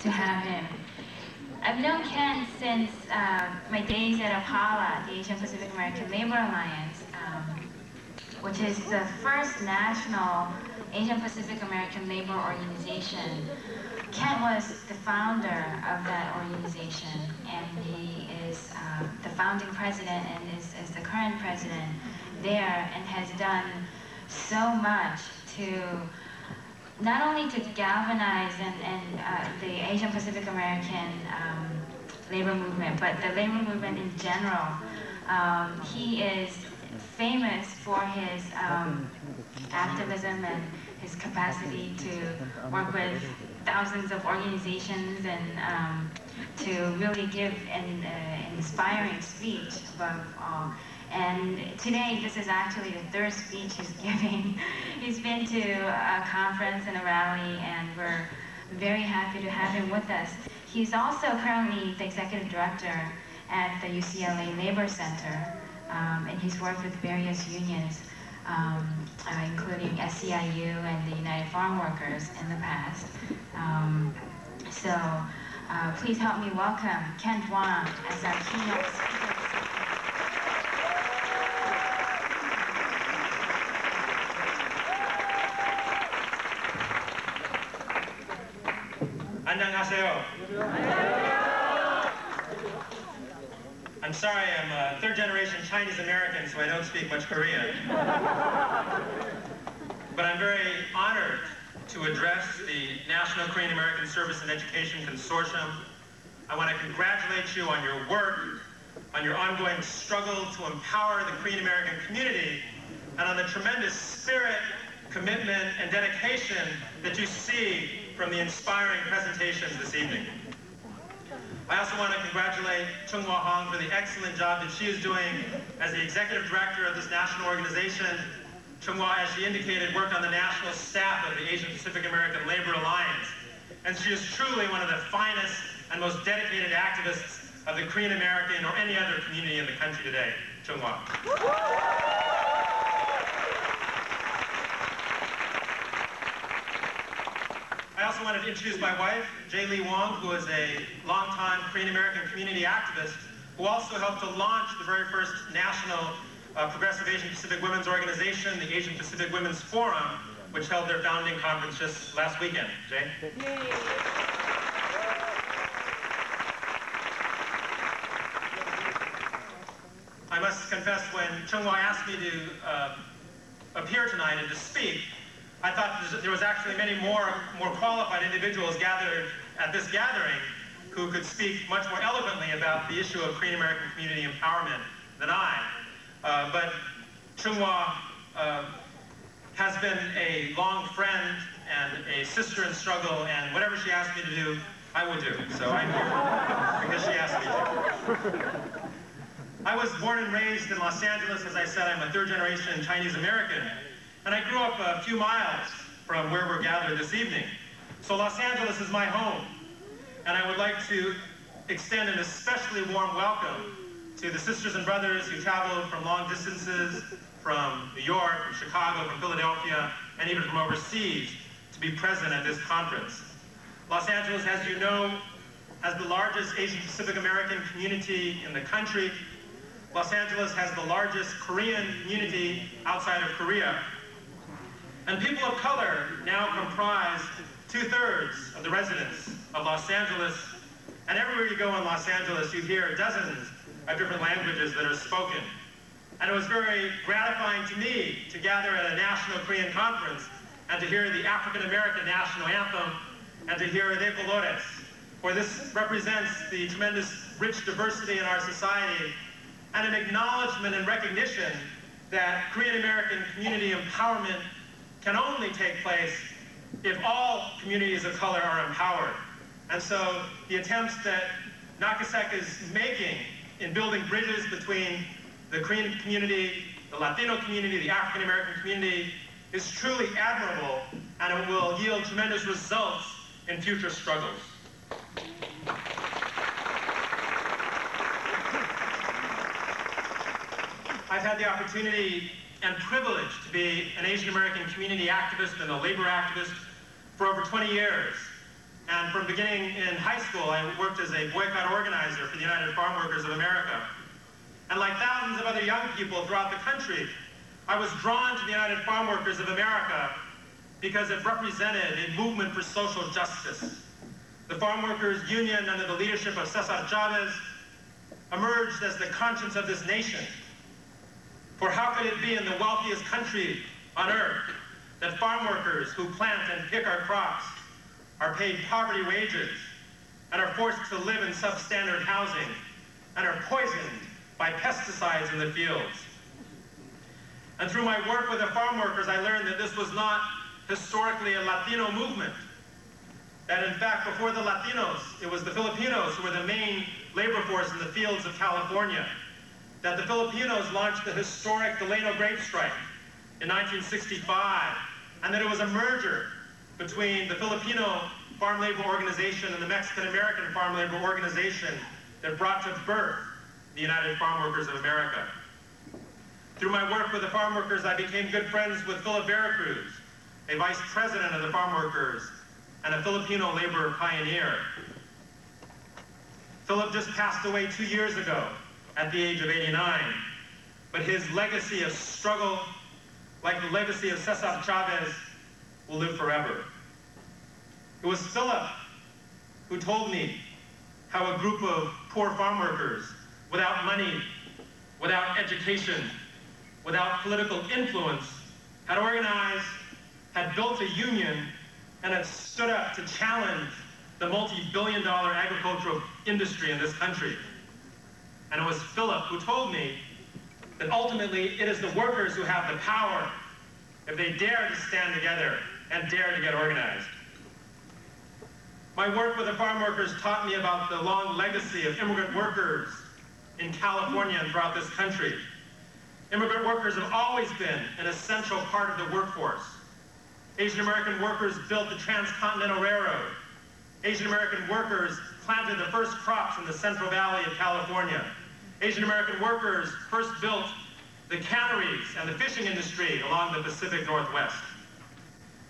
to have him. I've known Ken since my days at APALA, the Asian Pacific American Labor Alliance, which is the first national Asian Pacific American labor organization. Ken was the founder of that organization, and he is the founding president and is the current president there, and has done so much to not only to galvanize the Asian Pacific American labor movement, but the labor movement in general. He is famous for his activism and his capacity to work with thousands of organizations and to really give an inspiring speech above all. And today, this is actually the third speech he's giving. He's been to a conference and a rally, and we're very happy to have him with us. He's also currently the executive director at the UCLA Labor Center, and he's worked with various unions, including SEIU and the United Farm Workers in the past. Please help me welcome Ken Wang as our keynote speaker. 안녕하세요. I'm sorry, I'm a third-generation Chinese American, so I don't speak much Korean. But I'm very honored to address the National Korean American Service and Education Consortium. I want to congratulate you on your work, on your ongoing struggle to empower the Korean American community, and on the tremendous spirit, commitment, and dedication that you see from the inspiring presentations this evening. I also want to congratulate Chung-Hwa Hong for the excellent job that she is doing as the executive director of this national organization. Chung-Hwa, as she indicated, worked on the national staff of the Asian Pacific American Labor Alliance. And she is truly one of the finest and most dedicated activists of the Korean American or any other community in the country today. Chung-Hwa. I also wanted to introduce my wife, Jae Lee Wong, who is a longtime Korean American community activist, who also helped to launch the very first national Progressive Asian Pacific Women's Organization, the Asian Pacific Women's Forum, which held their founding conference just last weekend. Jae? Yay. I must confess, when Chung-Hwa asked me to appear tonight and to speak, I thought there was actually many more qualified individuals gathered at this gathering who could speak much more eloquently about the issue of Korean American community empowerment than I. But Chung-Hwa has been a long friend and a sister in struggle, and whatever she asked me to do, I would do. So I'm here because she asked me to. I was born and raised in Los Angeles. As I said, I'm a third-generation Chinese American. And I grew up a few miles from where we're gathered this evening. So Los Angeles is my home. And I would like to extend an especially warm welcome to the sisters and brothers who traveled from long distances, from New York, from Chicago, from Philadelphia, and even from overseas to be present at this conference. Los Angeles, as you know, has the largest Asian Pacific American community in the country. Los Angeles has the largest Korean community outside of Korea. And people of color now comprise 2/3 of the residents of Los Angeles. And everywhere you go in Los Angeles, you hear dozens of different languages that are spoken. And it was very gratifying to me to gather at a national Korean conference and to hear the African American national anthem and to hear De Colores, for this represents the tremendous rich diversity in our society and an acknowledgement and recognition that Korean American community empowerment can only take place if all communities of color are empowered. And so the attempts that NAKASEC is making in building bridges between the Korean community, the Latino community, the African American community is truly admirable, and it will yield tremendous results in future struggles. I've had the opportunity and privilege to be an Asian American community activist and a labor activist for over 20 years. And from beginning in high school, I worked as a boycott organizer for the United Farm Workers of America. And like thousands of other young people throughout the country, I was drawn to the United Farm Workers of America because it represented a movement for social justice. The Farm Workers Union, under the leadership of Cesar Chavez, emerged as the conscience of this nation. For how could it be in the wealthiest country on earth that farm workers who plant and pick our crops are paid poverty wages and are forced to live in substandard housing and are poisoned by pesticides in the fields? And through my work with the farm workers, I learned that this was not historically a Latino movement. That in fact, before the Latinos, it was the Filipinos who were the main labor force in the fields of California. That the Filipinos launched the historic Delano Grape Strike in 1965, and that it was a merger between the Filipino Farm Labor Organization and the Mexican-American Farm Labor Organization that brought to birth the United Farm Workers of America. Through my work with the farm workers, I became good friends with Philip Veracruz, a vice president of the farm workers and a Filipino labor pioneer. Philip just passed away 2 years ago at the age of 89, but his legacy of struggle, like the legacy of Cesar Chavez, will live forever. It was Philip who told me how a group of poor farm workers, without money, without education, without political influence, had organized, had built a union, and had stood up to challenge the multi-billion-dollar agricultural industry in this country. And it was Philip who told me that ultimately it is the workers who have the power if they dare to stand together and dare to get organized. My work with the farm workers taught me about the long legacy of immigrant workers in California and throughout this country. Immigrant workers have always been an essential part of the workforce. Asian American workers built the Transcontinental Railroad. Asian American workers planted the first crops in the Central Valley of California. Asian American workers first built the canneries and the fishing industry along the Pacific Northwest.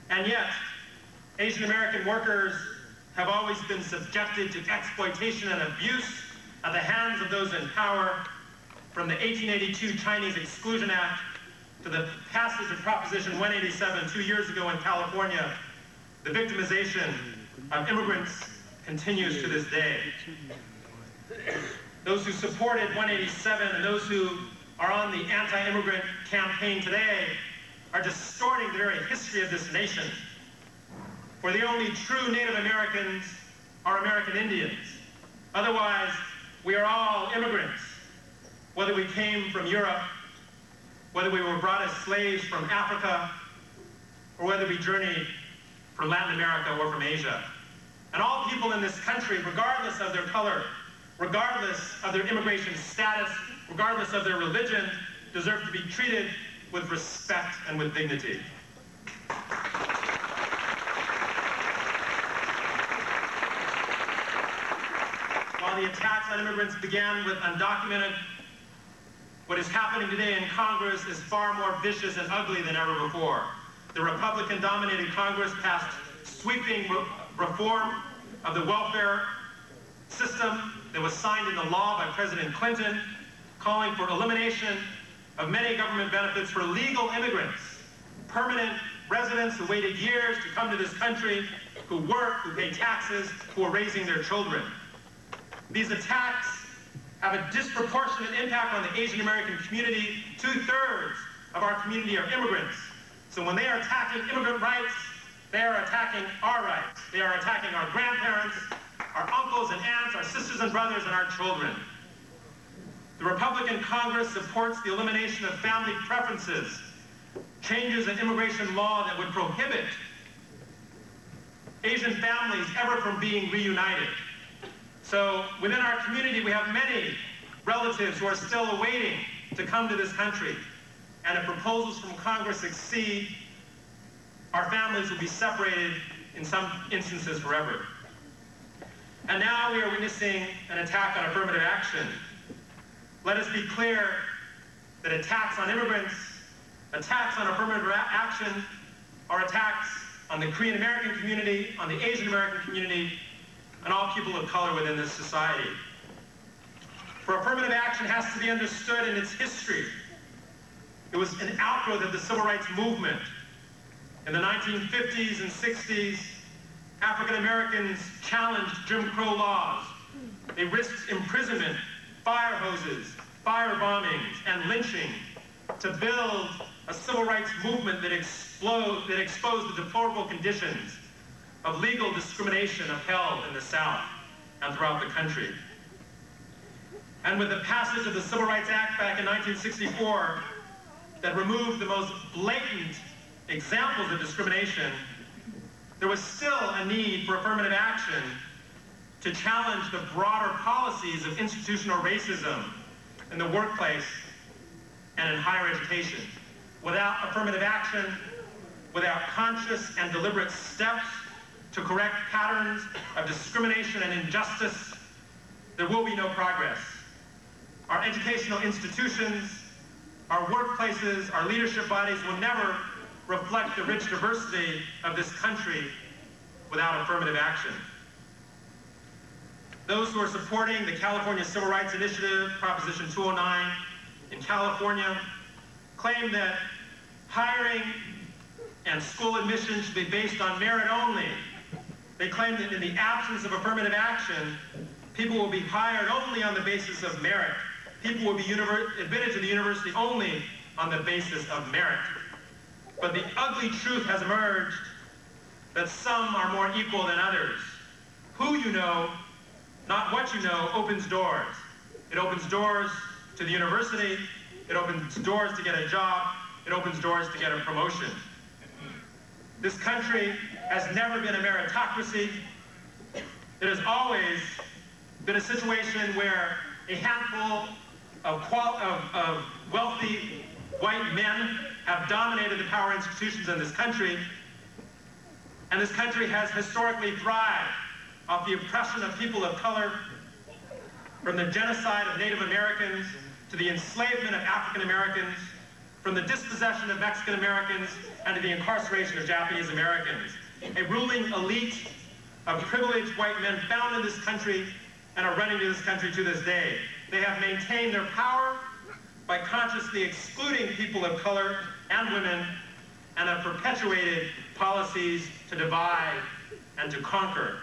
And yet, Asian American workers have always been subjected to exploitation and abuse at the hands of those in power, from the 1882 Chinese Exclusion Act to the passage of Proposition 187 2 years ago in California. The victimization of immigrants continues to this day. Those who supported 187 and those who are on the anti-immigrant campaign today are distorting the very history of this nation. For the only true Native Americans are American Indians. Otherwise, we are all immigrants, whether we came from Europe, whether we were brought as slaves from Africa, or whether we journeyed from Latin America or from Asia. And all people in this country, regardless of their color, regardless of their immigration status, regardless of their religion, deserve to be treated with respect and with dignity. While the attacks on immigrants began with undocumented, what is happening today in Congress is far more vicious and ugly than ever before. The Republican-dominated Congress passed sweeping reform of the welfare system that was signed into law by President Clinton, calling for elimination of many government benefits for legal immigrants, permanent residents who waited years to come to this country, who work, who pay taxes, who are raising their children. These attacks have a disproportionate impact on the Asian American community. 2/3 of our community are immigrants. So when they are attacking immigrant rights, they are attacking our rights. They are attacking our grandparents, our uncles and aunts, our sisters and brothers, and our children. The Republican Congress supports the elimination of family preferences, changes in immigration law that would prohibit Asian families ever from being reunited. So within our community, we have many relatives who are still awaiting to come to this country. And if proposals from Congress succeed, our families will be separated in some instances forever. And now we are witnessing an attack on affirmative action. Let us be clear that attacks on immigrants, attacks on affirmative action, are attacks on the Korean American community, on the Asian American community, and all people of color within this society. For affirmative action has to be understood in its history. It was an outgrowth of the civil rights movement. In the 1950s and 60s, African Americans challenged Jim Crow laws. They risked imprisonment, fire hoses, fire bombings, and lynching to build a civil rights movement that exposed the deplorable conditions of legal discrimination upheld in the South and throughout the country. And with the passage of the Civil Rights Act back in 1964 that removed the most blatant examples of discrimination, there was still a need for affirmative action to challenge the broader policies of institutional racism in the workplace and in higher education. Without affirmative action, without conscious and deliberate steps to correct patterns of discrimination and injustice, there will be no progress. Our educational institutions, our workplaces, our leadership bodies will never reflect the rich diversity of this country without affirmative action. Those who are supporting the California Civil Rights Initiative, Proposition 209 in California, claim that hiring and school admission should be based on merit only. They claim that in the absence of affirmative action, people will be hired only on the basis of merit. People will be admitted to the university only on the basis of merit. But the ugly truth has emerged that some are more equal than others. Who you know, not what you know, opens doors. It opens doors to the university. It opens doors to get a job. It opens doors to get a promotion. This country has never been a meritocracy. It has always been a situation where a handful of wealthy white men have dominated the power institutions in this country, and this country has historically thrived off the oppression of people of color, from the genocide of Native Americans to the enslavement of African Americans, from the dispossession of Mexican Americans and to the incarceration of Japanese Americans. A ruling elite of privileged white men found in this country and are running to this country to this day. They have maintained their power by consciously excluding people of color and women, and have perpetuated policies to divide and to conquer.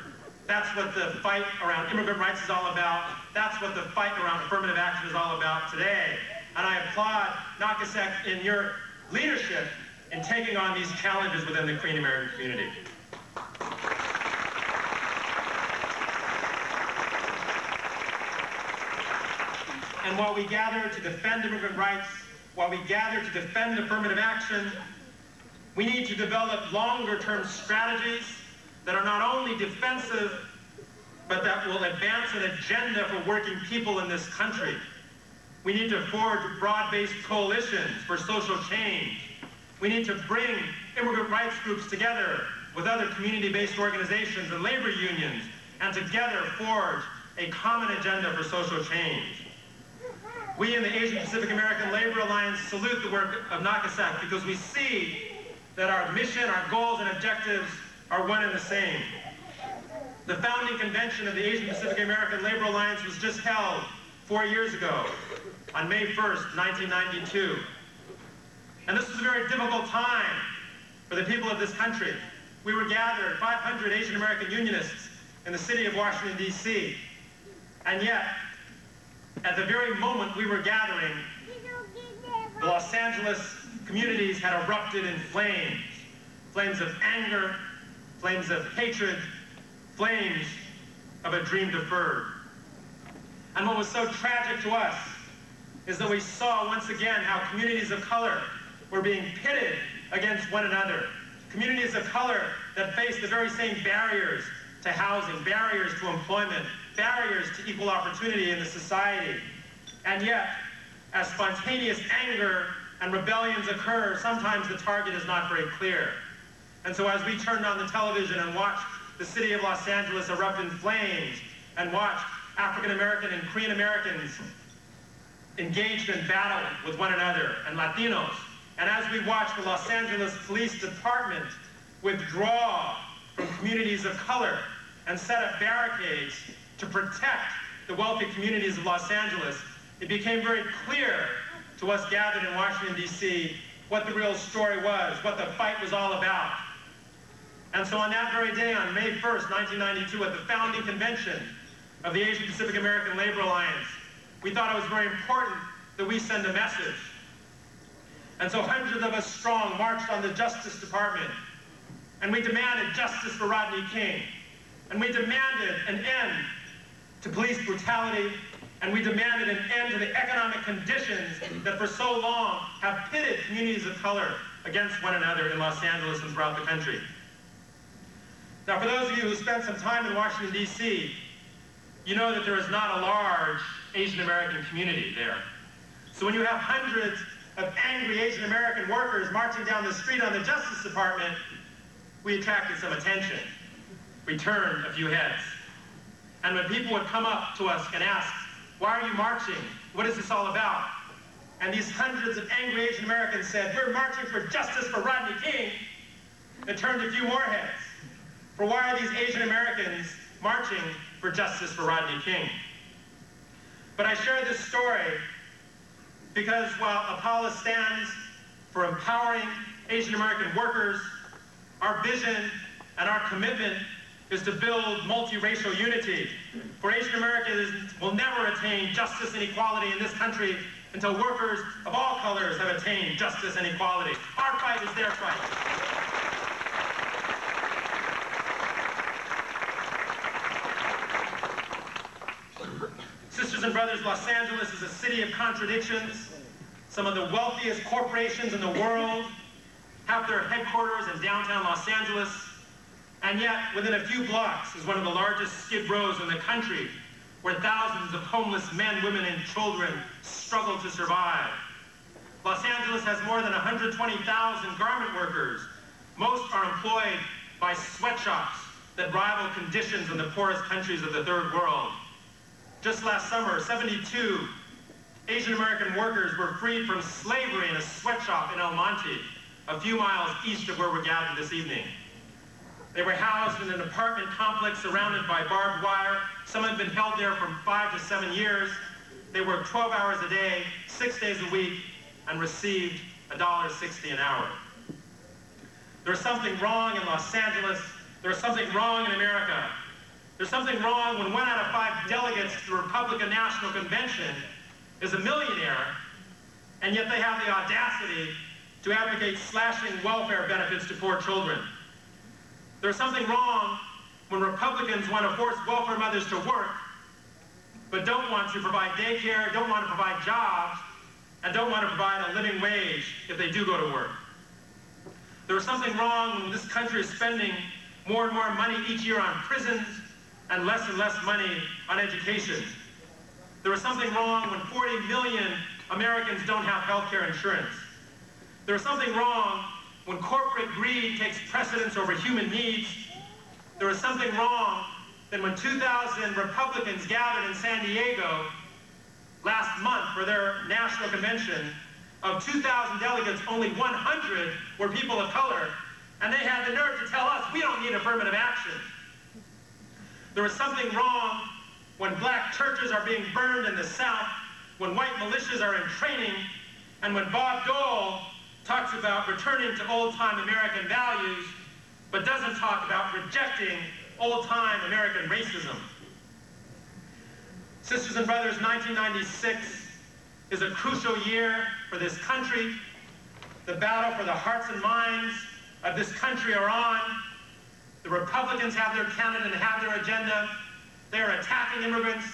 That's what the fight around immigrant rights is all about. That's what the fight around affirmative action is all about today. And I applaud NAKASEC in your leadership in taking on these challenges within the Korean American community. And while we gather to defend immigrant rights, while we gather to defend affirmative action, we need to develop longer-term strategies that are not only defensive, but that will advance an agenda for working people in this country. We need to forge broad-based coalitions for social change. We need to bring immigrant rights groups together with other community-based organizations and labor unions, and together forge a common agenda for social change. We in the Asian Pacific American Labor Alliance salute the work of NAKASEC because we see that our mission, our goals, and objectives are one and the same. The founding convention of the Asian Pacific American Labor Alliance was just held 4 years ago, on May 1st, 1992. And this was a very difficult time for the people of this country. We were gathered, 500 Asian American unionists, in the city of Washington, D.C. And yet, at the very moment we were gathering, the Los Angeles communities had erupted in flames. Flames of anger, flames of hatred, flames of a dream deferred. And what was so tragic to us is that we saw once again how communities of color were being pitted against one another. Communities of color that faced the very same barriers to housing, barriers to employment, barriers to equal opportunity in the society. And yet, as spontaneous anger and rebellions occur, sometimes the target is not very clear. And so as we turned on the television and watched the city of Los Angeles erupt in flames, and watched African American and Korean Americans engaged in battle with one another, and Latinos, and as we watched the Los Angeles Police Department withdraw from communities of color and set up barricades to protect the wealthy communities of Los Angeles, it became very clear to us gathered in Washington, D.C., what the real story was, what the fight was all about. And so on that very day, on May 1st, 1992, at the founding convention of the Asian Pacific American Labor Alliance, we thought it was very important that we send a message. And so hundreds of us strong marched on the Justice Department, and we demanded justice for Rodney King. And we demanded an end to police brutality, and we demanded an end to the economic conditions that for so long have pitted communities of color against one another in Los Angeles and throughout the country. Now, for those of you who spent some time in Washington, D.C., you know that there is not a large Asian American community there. So when you have hundreds of angry Asian American workers marching down the street on the Justice Department, we attracted some attention. We turned a few heads. And when people would come up to us and ask, "Why are you marching? What is this all about?" And these hundreds of angry Asian Americans said, "We're marching for justice for Rodney King," it turned a few more heads. For why are these Asian Americans marching for justice for Rodney King? But I share this story because while APALA stands for empowering Asian American workers, our vision and our commitment is to build multiracial unity. For Asian Americans will never attain justice and equality in this country until workers of all colors have attained justice and equality. Our fight is their fight. Sisters and brothers, Los Angeles is a city of contradictions. Some of the wealthiest corporations in the world have their headquarters in downtown Los Angeles, and yet within a few blocks is one of the largest skid rows in the country, where thousands of homeless men, women, and children struggle to survive. Los Angeles has more than 120,000 garment workers. Most are employed by sweatshops that rival conditions in the poorest countries of the third world. Just last summer, 72 Asian American workers were freed from slavery in a sweatshop in El Monte, a few miles east of where we're gathered this evening. They were housed in an apartment complex surrounded by barbed wire. Some had been held there for 5 to 7 years. They worked 12 hours a day, 6 days a week, and received $1.60 an hour. There's something wrong in Los Angeles. There's something wrong in America. There's something wrong when 1 out of 5 delegates to the Republican National Convention is a millionaire, and yet they have the audacity to advocate slashing welfare benefits to poor children. There's something wrong when Republicans want to force welfare mothers to work, but don't want to provide daycare, don't want to provide jobs, and don't want to provide a living wage if they do go to work. There's something wrong when this country is spending more and more money each year on prisons and less money on education. There is something wrong when 40 million Americans don't have health care insurance. There is something wrong when corporate greed takes precedence over human needs. There is something wrong that when 2,000 Republicans gathered in San Diego last month for their national convention, of 2,000 delegates, only 100 were people of color, and they had the nerve to tell us we don't need affirmative action. There is something wrong when black churches are being burned in the South, when white militias are in training, and when Bob Dole talks about returning to old-time American values, but doesn't talk about rejecting old-time American racism. Sisters and brothers, 1996 is a crucial year for this country. The battle for the hearts and minds of this country are on. The Republicans have their candidate and have their agenda. They are attacking immigrants.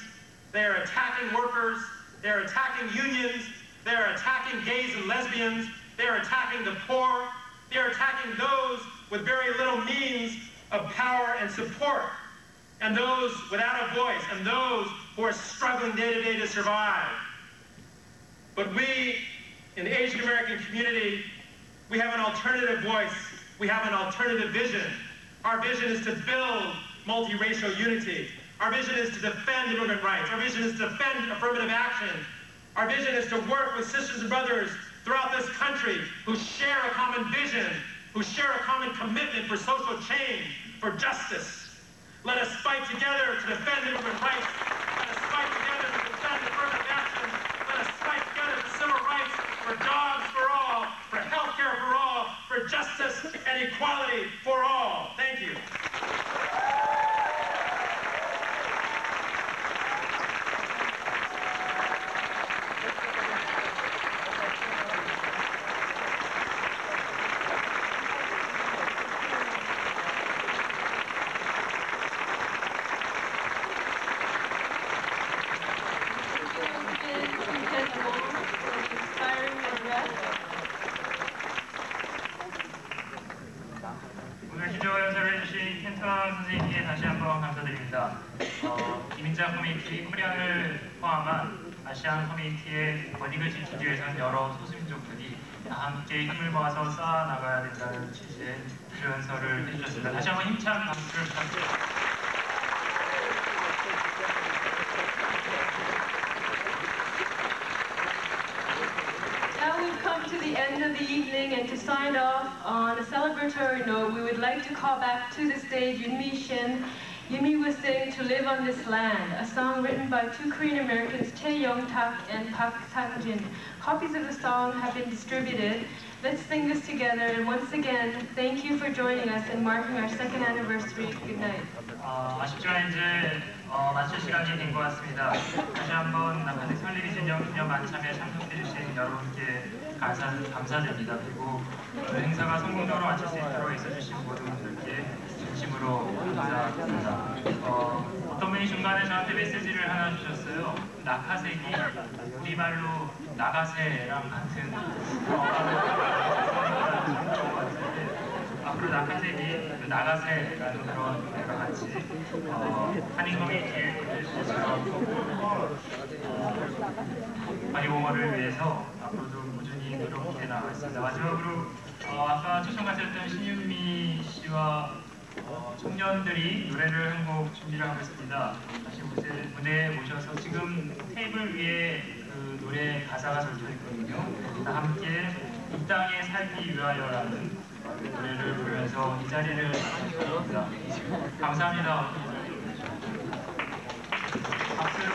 They are attacking workers. They are attacking unions. They are attacking gays and lesbians. They are attacking the poor. They are attacking those with very little means of power and support, and those without a voice, and those who are struggling day to day to survive. But we, in the Asian American community, we have an alternative voice. We have an alternative vision. Our vision is to build multiracial unity. Our vision is to defend immigrant rights. Our vision is to defend affirmative action. Our vision is to work with sisters and brothers throughout this country who share a common vision who share a common commitment for social change, for justice. Let us fight together to defend immigrant rights. Let us fight together to defend affirmative action. Let us fight together for civil rights, for jobs for all, for health care for all, for justice and equality for all. Thank you. 선생님께 다시 한번 감사드립니다. 이민자 커뮤니티 코리안을 포함한 아시안 커뮤니티의 권익을 지키기 위해서는 여러 소수민족들이 다 함께 힘을 모아서 쌓아나가야 된다는 취지의 유연서를 해주셨습니다. 다시 한번 힘찬 박수를 부탁드립니다. Now we've come to the end of the evening, and to sign off on a celebratory note, we would like to call back to the stage Yunmi Shin. Yunmi will sing To Live on This Land, a song written by two Korean Americans, Tae Young-tak and Park Sang-jin. Copies of the song have been distributed. Let's sing this together, and once again, thank you for joining us and marking our second anniversary. Good night. 아쉽지만 이제 마칠 시간이 된 것 같습니다. 다시 한번 나카색 설립 기념 만참에 참석해주신 여러분께 감사드립니다. 그리고 행사가 성공적으로 마칠 수 있도록 애써주신 모든 분들께 진심으로 감사드립니다. 어떤 분이 중간에 저한테 메시지를 하나 주셨어요. 나카색이 우리말로 나가세랑 같은 앞으로 나카색이 나가세라는 그런 노래가 같이 한인 커뮤니티의 관리공헌을 위해서 앞으로도 꾸준히 노력해 나가겠습니다. 마지막으로 아까 초청하셨던 신윤미 씨와 청년들이 노래를 한 곡 준비를 하고 있습니다. 다시 무대에 모셔서 지금 테이블 위에 그 노래 가사가 적혀 있거든요. 다 함께 이 땅에 살기 위하여라는 노래를 부르면서 이 자리를 마치겠습니다. 감사합니다. 박수로.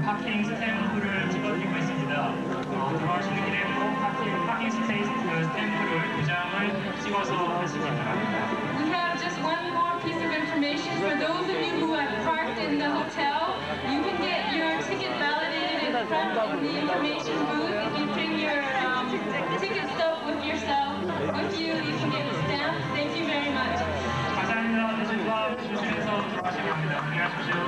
파킹 스탬프를 찍어드리고 있습니다. 들어가시는 길에 꼭 파킹 스페이스 스탬프를 2장을 찍어서 하시기 바랍니다. We have just one more piece of information. For those of you who have parked in the hotel, you can get your ticket validated in front in the information booth. If you bring your ticket stub with yourself, with you, you can get a stamp. Thank you very much. 감사합니다. 대신과 조심해서 들어가시기 바랍니다. 안녕하십시오.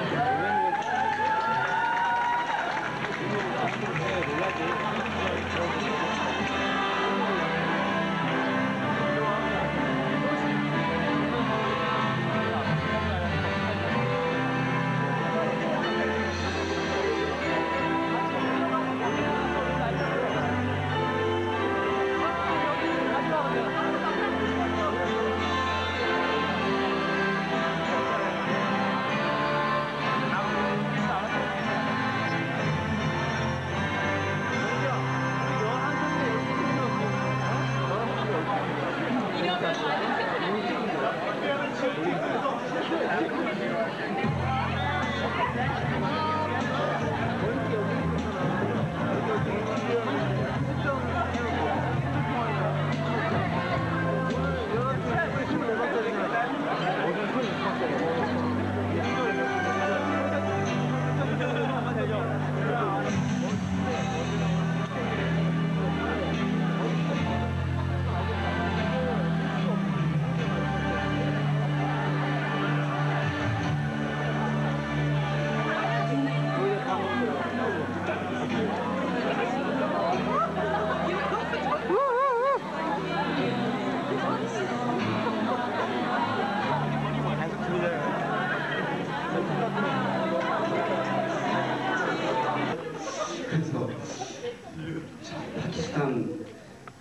파키스탄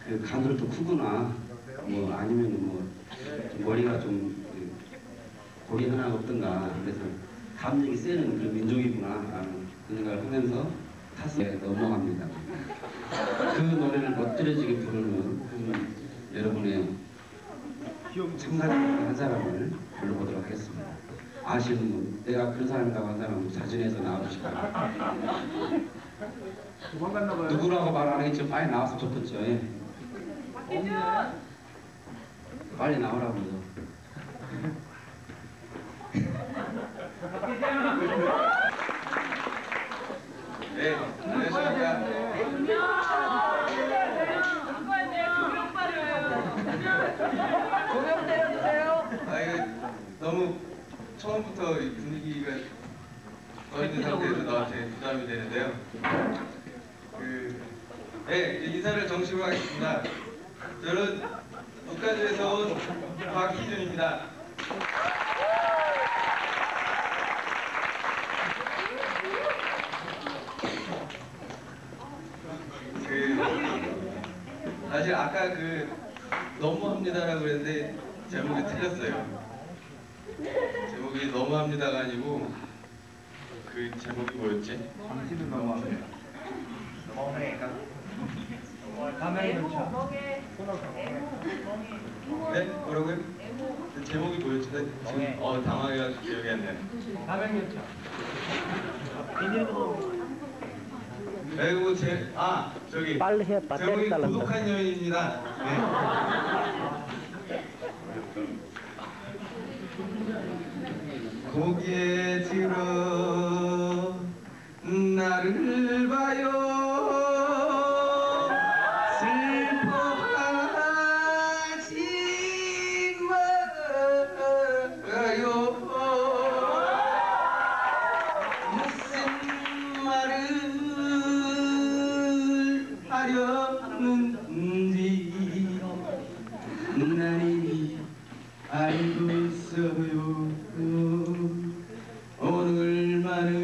그 간들도 크구나, 뭐 아니면 뭐 머리가 좀 고리 하나가 없던가, 그래서 감정이 세는 그런 민족이구나 라는 그 생각을 하면서 타스에 넘어갑니다. 그 노래를 멋들어지게 부르는 여러분의 참가자 한 사람을 불러보도록 하겠습니다. 아시는 분, 내가 그런 사람이라고 한 사람은 사진에서 나와주시기 바랍니다. 누구라고 말 안 하겠죠? 빨리 나와서 좋겠죠. 예. 빨리 나오라고요. 네, 안녕하십니까. 조명 때려주세요. 아, 이거 너무 처음부터 분위기가 떠 있는 상태에서 나한테 부담이 되는데요. 네, 인사를 정식으로 하겠습니다. 저는 북한주에서 온 박희준입니다. 사실 아까 너무합니다라고 그랬는데 제목이 틀렸어요. 제목이 너무합니다가 아니고 그 제목이 뭐였지? 당신은 너무합니다. 멍해가? 네? 뭐라고요? 제목이 뭐였지? 지금 당황해가지고 기억이 안 나요. 그리고 저기 빨리 해, 제목이 고독한 여인입니다. 네. 고개 들어 나를 봐요. 나니 알고 있어요. 오늘만은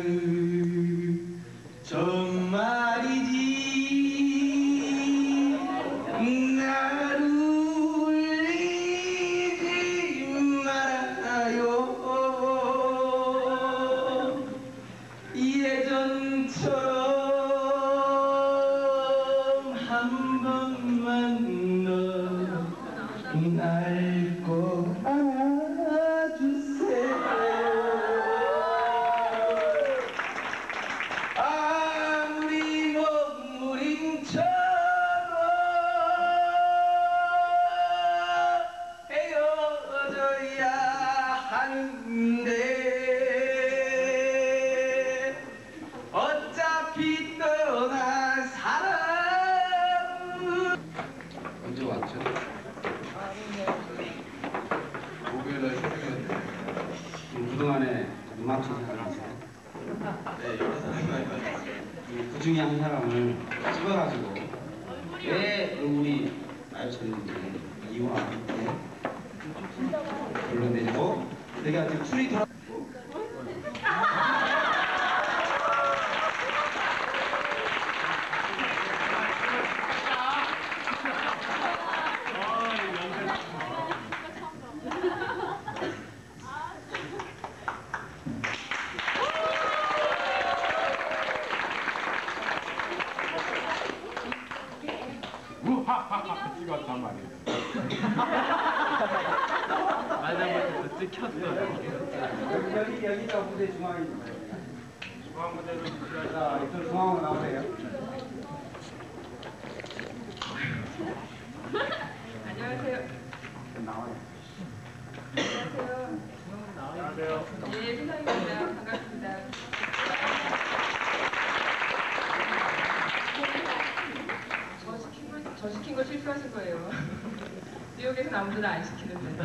정말이지. 나를 울리지 말아요. 예전처럼 한 번만 더 날 꼭 안아주세요. 그 중에 한 사람을 찍어가지고 왜 얼굴이 나요쳤는지 이유와 함께 불러내리고 내가 지금 풀이 돌아 찍었단 말이에요. 말하면서 찍혔어요. 여기가 무대 중앙입니다. 중앙 무대로 자, 이쪽 중앙으로 나오세요. 안녕하세요. 나와요. 안녕하세요. 네, 신상입니다. 반갑습니다. 저 시킨 거 실수하신 거예요. 뉴욕에서는 아무도 안 시키는데.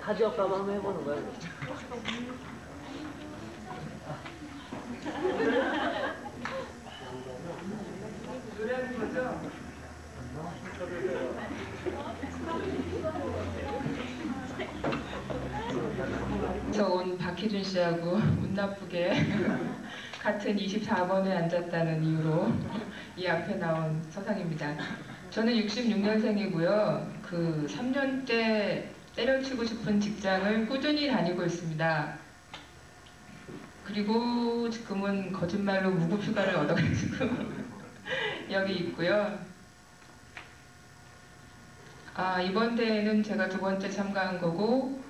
타지업 가서 한번 해보는 거야. 노래하는 거죠? 저 온 박희준 씨하고 운 나쁘게 같은 24번에 앉았다는 이유로 이 앞에 나온 서상입니다. 저는 66년생이고요. 그 3년째 때려치고 싶은 직장을 꾸준히 다니고 있습니다. 그리고 지금은 거짓말로 무급휴가를 얻어가지고 여기 있고요. 이번 대회는 제가 두 번째 참가한 거고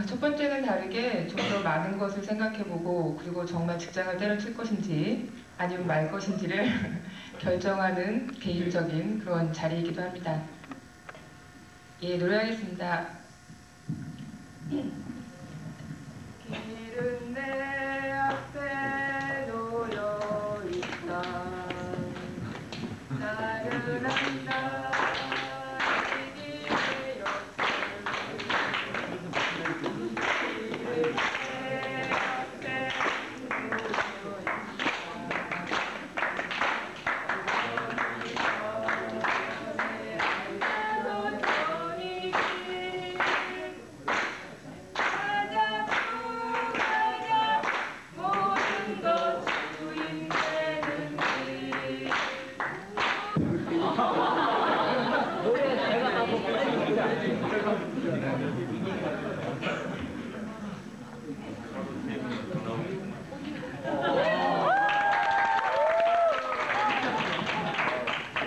첫 번째는 다르게 좀 더 많은 것을 생각해보고 그리고 정말 직장을 때려칠 것인지 아니면 말 것인지를 결정하는 개인적인 그런 자리이기도 합니다. 예, 노래하겠습니다. 길은 내 앞에 놓여 있다. 나른한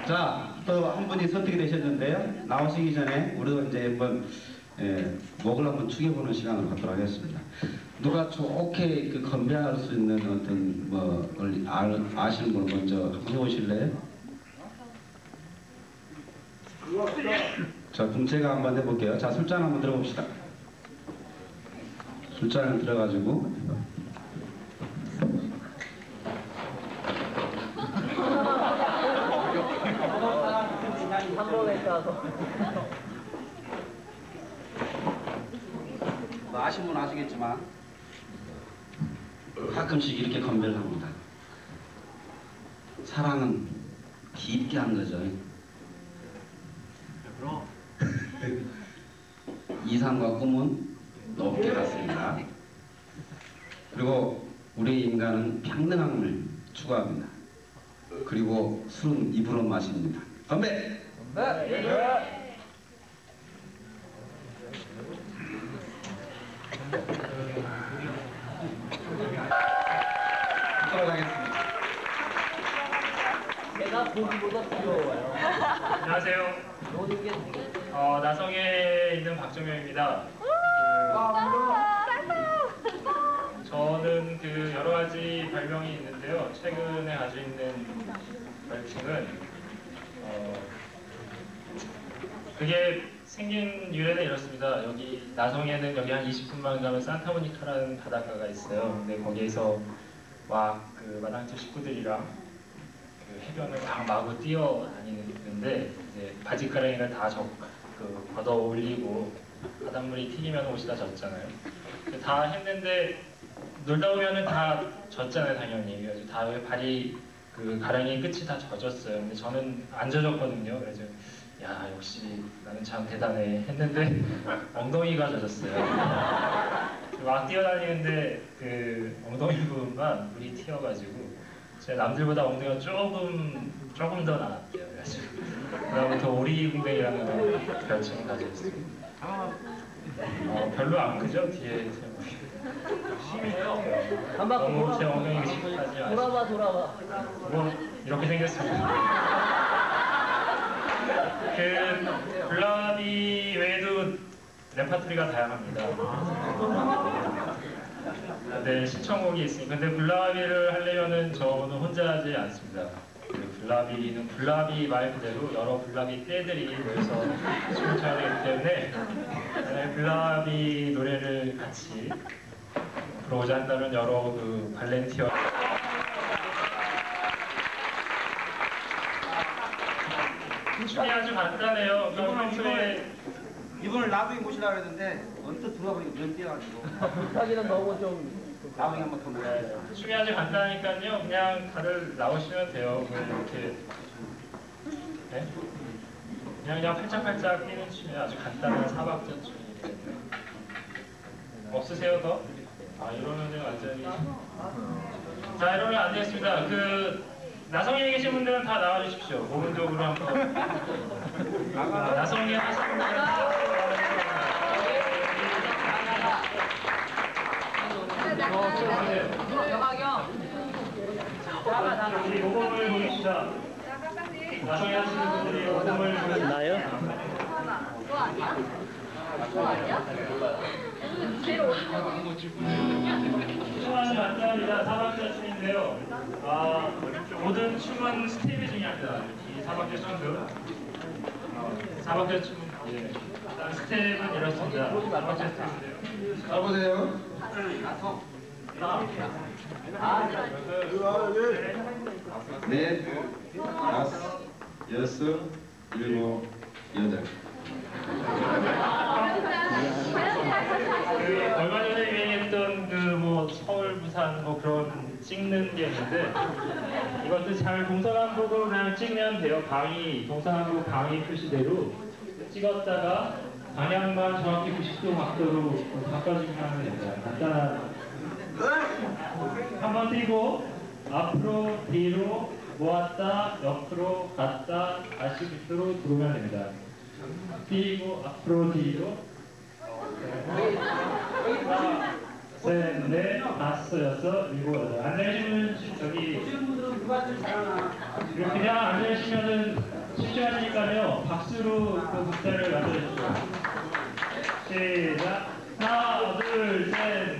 자, 또 한 분이 선택이 되셨는데요. 나오시기 전에 우리도 이제 한번 목을 한번 축여보는 시간을 갖도록 하겠습니다. 누가 좋게 그 건배할 수 있는 어떤 뭐 아시는 분 먼저 한번 해보실래요? 자, 그럼 제가 한번 해볼게요. 자, 술잔 한번 들어봅시다. 술잔을 들어가지고 한 번에 따서. 뭐 아시는 분 아시겠지만 가끔씩 이렇게 건배를 합니다. 사랑은 깊게 한 거죠. 이상과 꿈은 높게 갔습니다. 그리고 우리 인간은 평등함을 추구합니다. 그리고 술은 입으로 마십니다. 건배! 하겠습니다. 내가 보기보다 부러워요. 안녕하세요. 노는 게 나성에 있는 박정현입니다. 저는 그 여러 가지 별명이 있는데요. 최근에 가지고 있는 별칭은 그게 생긴 유래는 이렇습니다. 여기 나성에는 여기 한 20분만 가면 산타모니카라는 바닷가가 있어요. 근데 거기에서 막 그 마당집 식구들이랑 그 해변을 막 마구 뛰어다니는데 이제 바지가랑이를 다 걷어 올리고 바닷물이 튀기면 옷이 다 젖잖아요. 다 했는데 놀다 보면은 다 젖잖아요, 당연히. 그래서 다 발이 그 가랑이 끝이 다 젖었어요. 근데 저는 안 젖었거든요. 그래서 야, 역시 나는 참 대단해 했는데 엉덩이가 젖었어요. 막 뛰어다니는데 그 엉덩이 부분만 물이 튀어가지고 제가 남들보다 엉덩이가 조금 더 나았대요. 그래서 그다음부터 오리궁뎅이라는 별칭을 가지고 있어요. 별로 안 크죠? 뒤에 한 바퀴 너무 제 돌아봐. 엉덩이 의식하지 마시고 돌아봐. 뭐 이렇게 생겼습니다. 그 블라비 외에도 레파토리가 다양합니다. 네, 신청곡이 있으니 근데 블라비를 하려면은 저는 혼자 하지 않습니다. 그 블라비는 블라비 말 그대로 여러 블라비 떼들이 모여서 춤을 춰야 되기 때문에 블라비 노래를 같이 부르고자 한다면 여러 그 발렌티어 춤이 아주 간단해요. 이분을 나중에 모시려고 했는데 언뜻 들어가 보니까 눈 띄어가지고 부탁이는 너무 좀 나중에 한번 더 모시겠습니다. 네, 춤이 아주 간단하니까요. 그냥 다들 나오시면 돼요. 이렇게 네? 그냥 팔짝팔짝 뛰는 춤이 아주 간단한 사박자 춤이에요. 없으세요 더? 이러면은 완전히 자 이러면 안 되겠습니다. 그 나성에 계신 분들은 다 나와주십시오. 오른쪽으로 한번 나성에 하신 분들은 우리 모범을 보입시다. 나성에 하시는 분들이 모범을 보여주세요. 나요? 춤은 간단합니다. 사박자 춤인데요. 모든 춤은 스텝이 중요합니다. 이 사박자 춤도 사박자 춤은 일단 스텝은 이렇습니다. 사박자 스텝인데요. 가보세요. 넷, 다섯, 여섯, 일곱, 여덟. 얼마 전에 유행했던 그 뭐 서울, 부산 뭐 그런 찍는 게 있는데 이것도 잘 동서남북으로 그냥 찍으면 돼요. 동서남북 방위 표시대로 찍었다가 방향만 정확히 90도 각도로 바꿔주기만 하면 됩니다. 간단한 한번 뛰고 앞으로 뒤로 모았다 옆으로 갔다 다시 밑으로 들어오면 됩니다. 뛰고 앞으로 뒤로 셋, 넷, 다섯, 여섯, 일곱, 여덟. 앉아계시면 저기 그냥 앉아계시면은 실시하시니까요 박수로 그 문자를 만들어주십시오. 시작. 하나, 둘, 셋, 넷,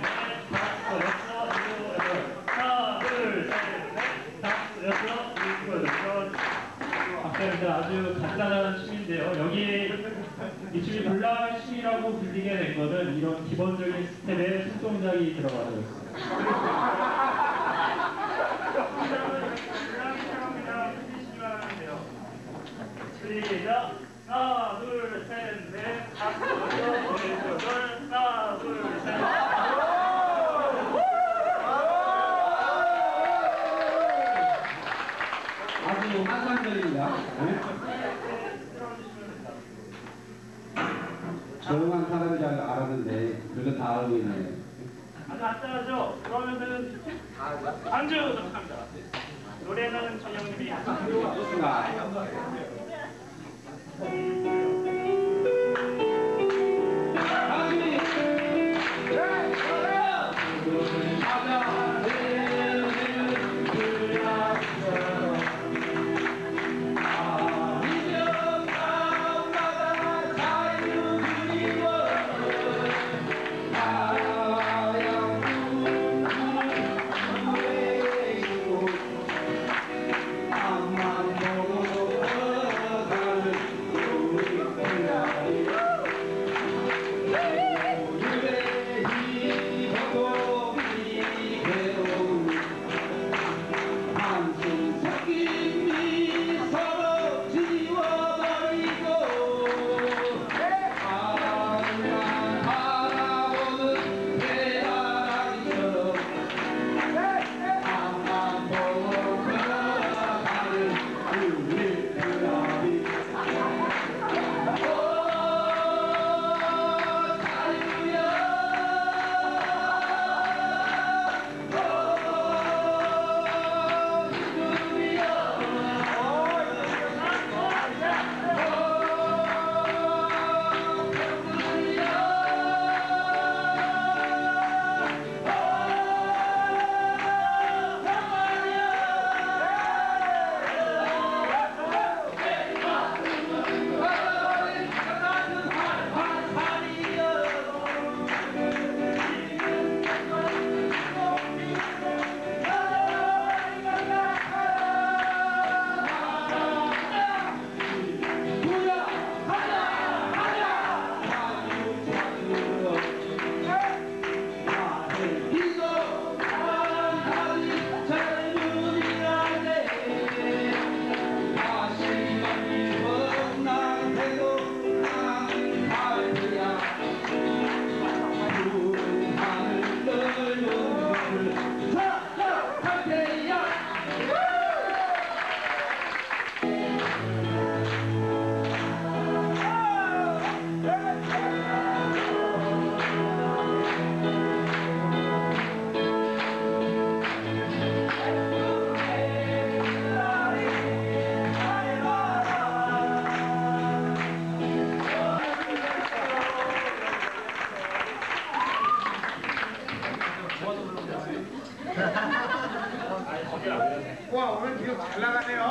다섯, 여섯, 일곱, 여덟. 하나, 둘, 셋, 넷, 다섯, 여섯, 일곱, 여덟. 박수입니다. 아주 간단한 춤인데요. 여기 이 춤이 블라비 춤이라고 불리게 된 것은 이런 기본적인 스텝에 손동작이 들어가서 있습니다. 시작! 하나, 둘, 셋, 넷, 다섯, 여섯, 일곱, 여덟, 하나, 둘, 셋, 아주 환상적입니다. 조용한 사람인 줄 알았는데 그거 다 알고 있네요. 아주 간단하죠? 그러면은 안주도록 합니다. 노래는 전영님이 좋습니다. 와, 오늘 지금 잘 나가네요.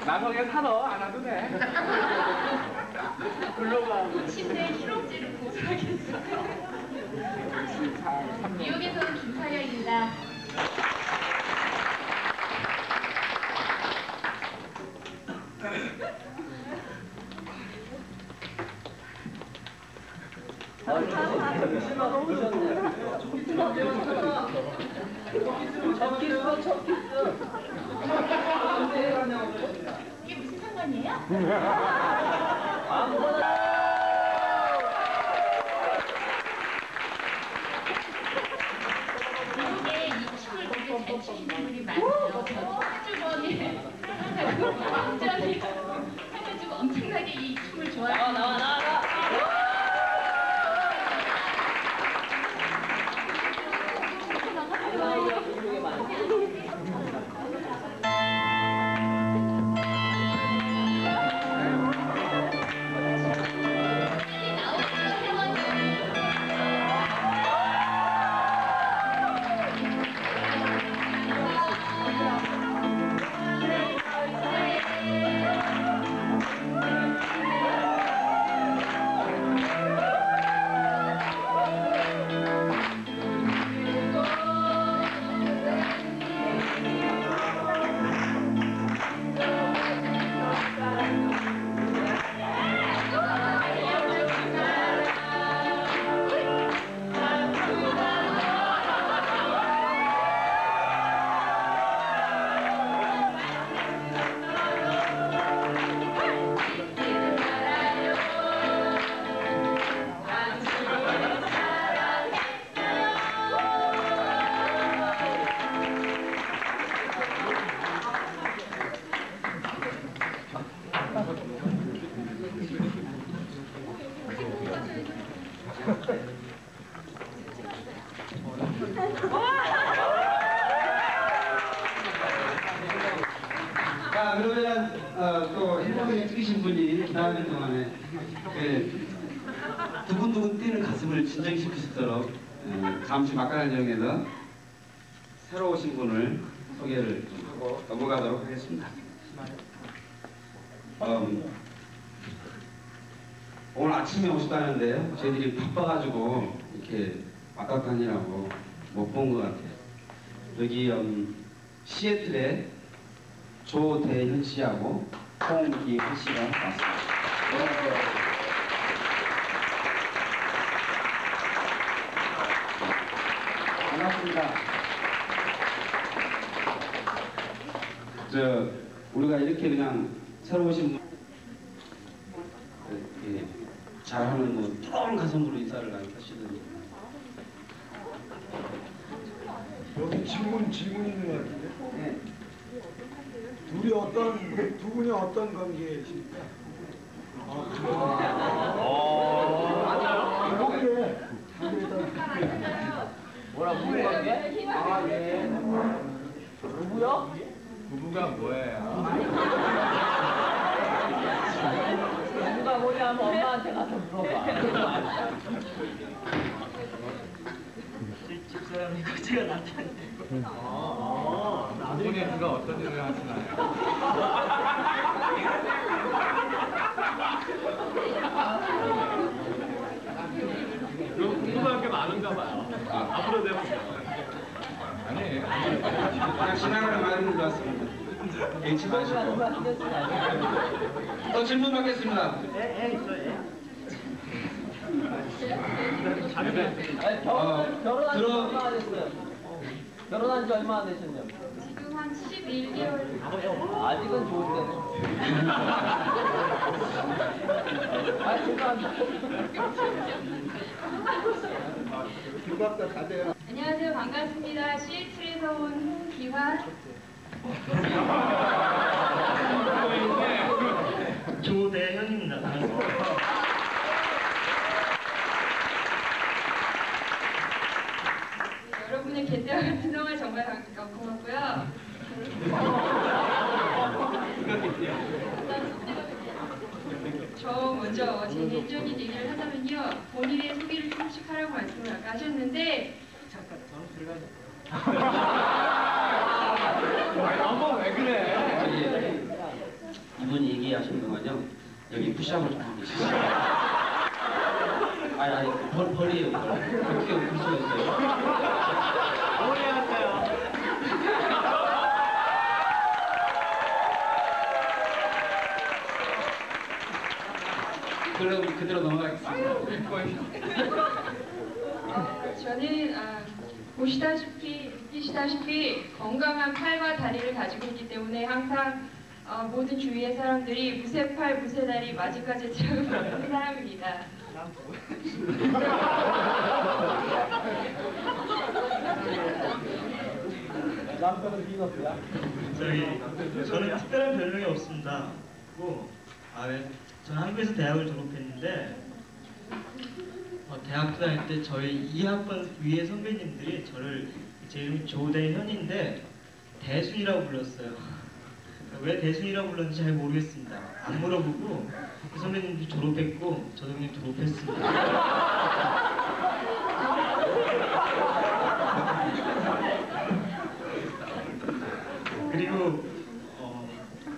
나도 그냥 살아. 안 와도 돼. 글로가. 침대에 희롱지를 보수하겠어요. 뉴욕에서 온 김사려입니다. 이게 무슨 상관이에요? 이게 이 춤을 되게 잘 추시는 분들이 많아요. 주머니에 완전히 해가지고 엄청나게 이 춤을 좋아해요. 나와. 자, 그러면 또 행복을 찍으신 분이 기다리는 동안에 두근두근 뛰는 가슴을 진정시킬 수 있도록 잠시 막간을 이용해서 새로 오신 분을 소개를 좀 하고 넘어가도록 하겠습니다. 오늘 아침에 오셨다는데요. 저희들이 바빠가지고 이렇게 왔다 갔다 하느라고 못 본 것 같아요. 여기 시애틀에 조대현 씨하고 홍기훈 씨가 왔습니다. 반갑습니다. 우리가 이렇게 그냥 새로 오신 분 잘하는 뭐 뜨거운 가슴으로 인사를 하시더니 여기 질문 있는 것 같은데? 네. 두 분이 어떤 관계이십니까? 뭐라 무슨 관계? 아 예. 누구요? 부부가 뭐예요? 누가 뭐냐 하면 엄마한테 가서 물어봐. 집사람이고 제가 남편인데. 나중에 누가 어떤 일을 하시나요? 궁금한 게 많은가 봐요. 앞으로 내보세요. 아니, 그냥 지나가는 말인 줄 알았습니다. 개인치 마시고 또 질문 받겠습니다. 결혼한 지 얼마나 됐어요? 결혼한 지 얼마나 되셨냐고? 지금 한 11개월. 아직은 좋은데. 아, 죄송합니다. 휴가가 다 돼요. 안녕하세요. 반갑습니다. 시애틀에서 온 홍기환. 조대현입니다. 여러분의 개떼와 같은 동안 정말 고맙고요. 저 먼저 제 개인적인 얘기를 하자면요. 본인의 소개를 조금씩 하라고 말씀을 아까 하셨는데 잠깐 저는 들어가자. 너무 왜 그래? 이분이 얘기하시는 동안요 여기 푸시업을 좀 하고 계시죠. 아니 벌이에요. 어떻게 그럴 수가 있어요? 머리 할까요? 그럼 그대로 넘어가겠습니다. 저는 보시다시피 느끼시다시피 건강한 팔과 다리를 가지고 있기 때문에 항상 모든 주위의 사람들이 무쇠팔 무쇠다리 맞이까지 들어가는 사람입니다. 저는 특별한 별명이 없습니다. 저는 한국에서 대학을 졸업했는데 대학교 다닐 때 저희 2학번 위에 선배님들이 저를 제 이름이 조대현인데 대순이라고 불렀어요. 왜 대순이라고 불렀는지 잘 모르겠습니다. 안 물어보고 그 선배님도 졸업했고 저도 그냥 졸업했습니다. 그리고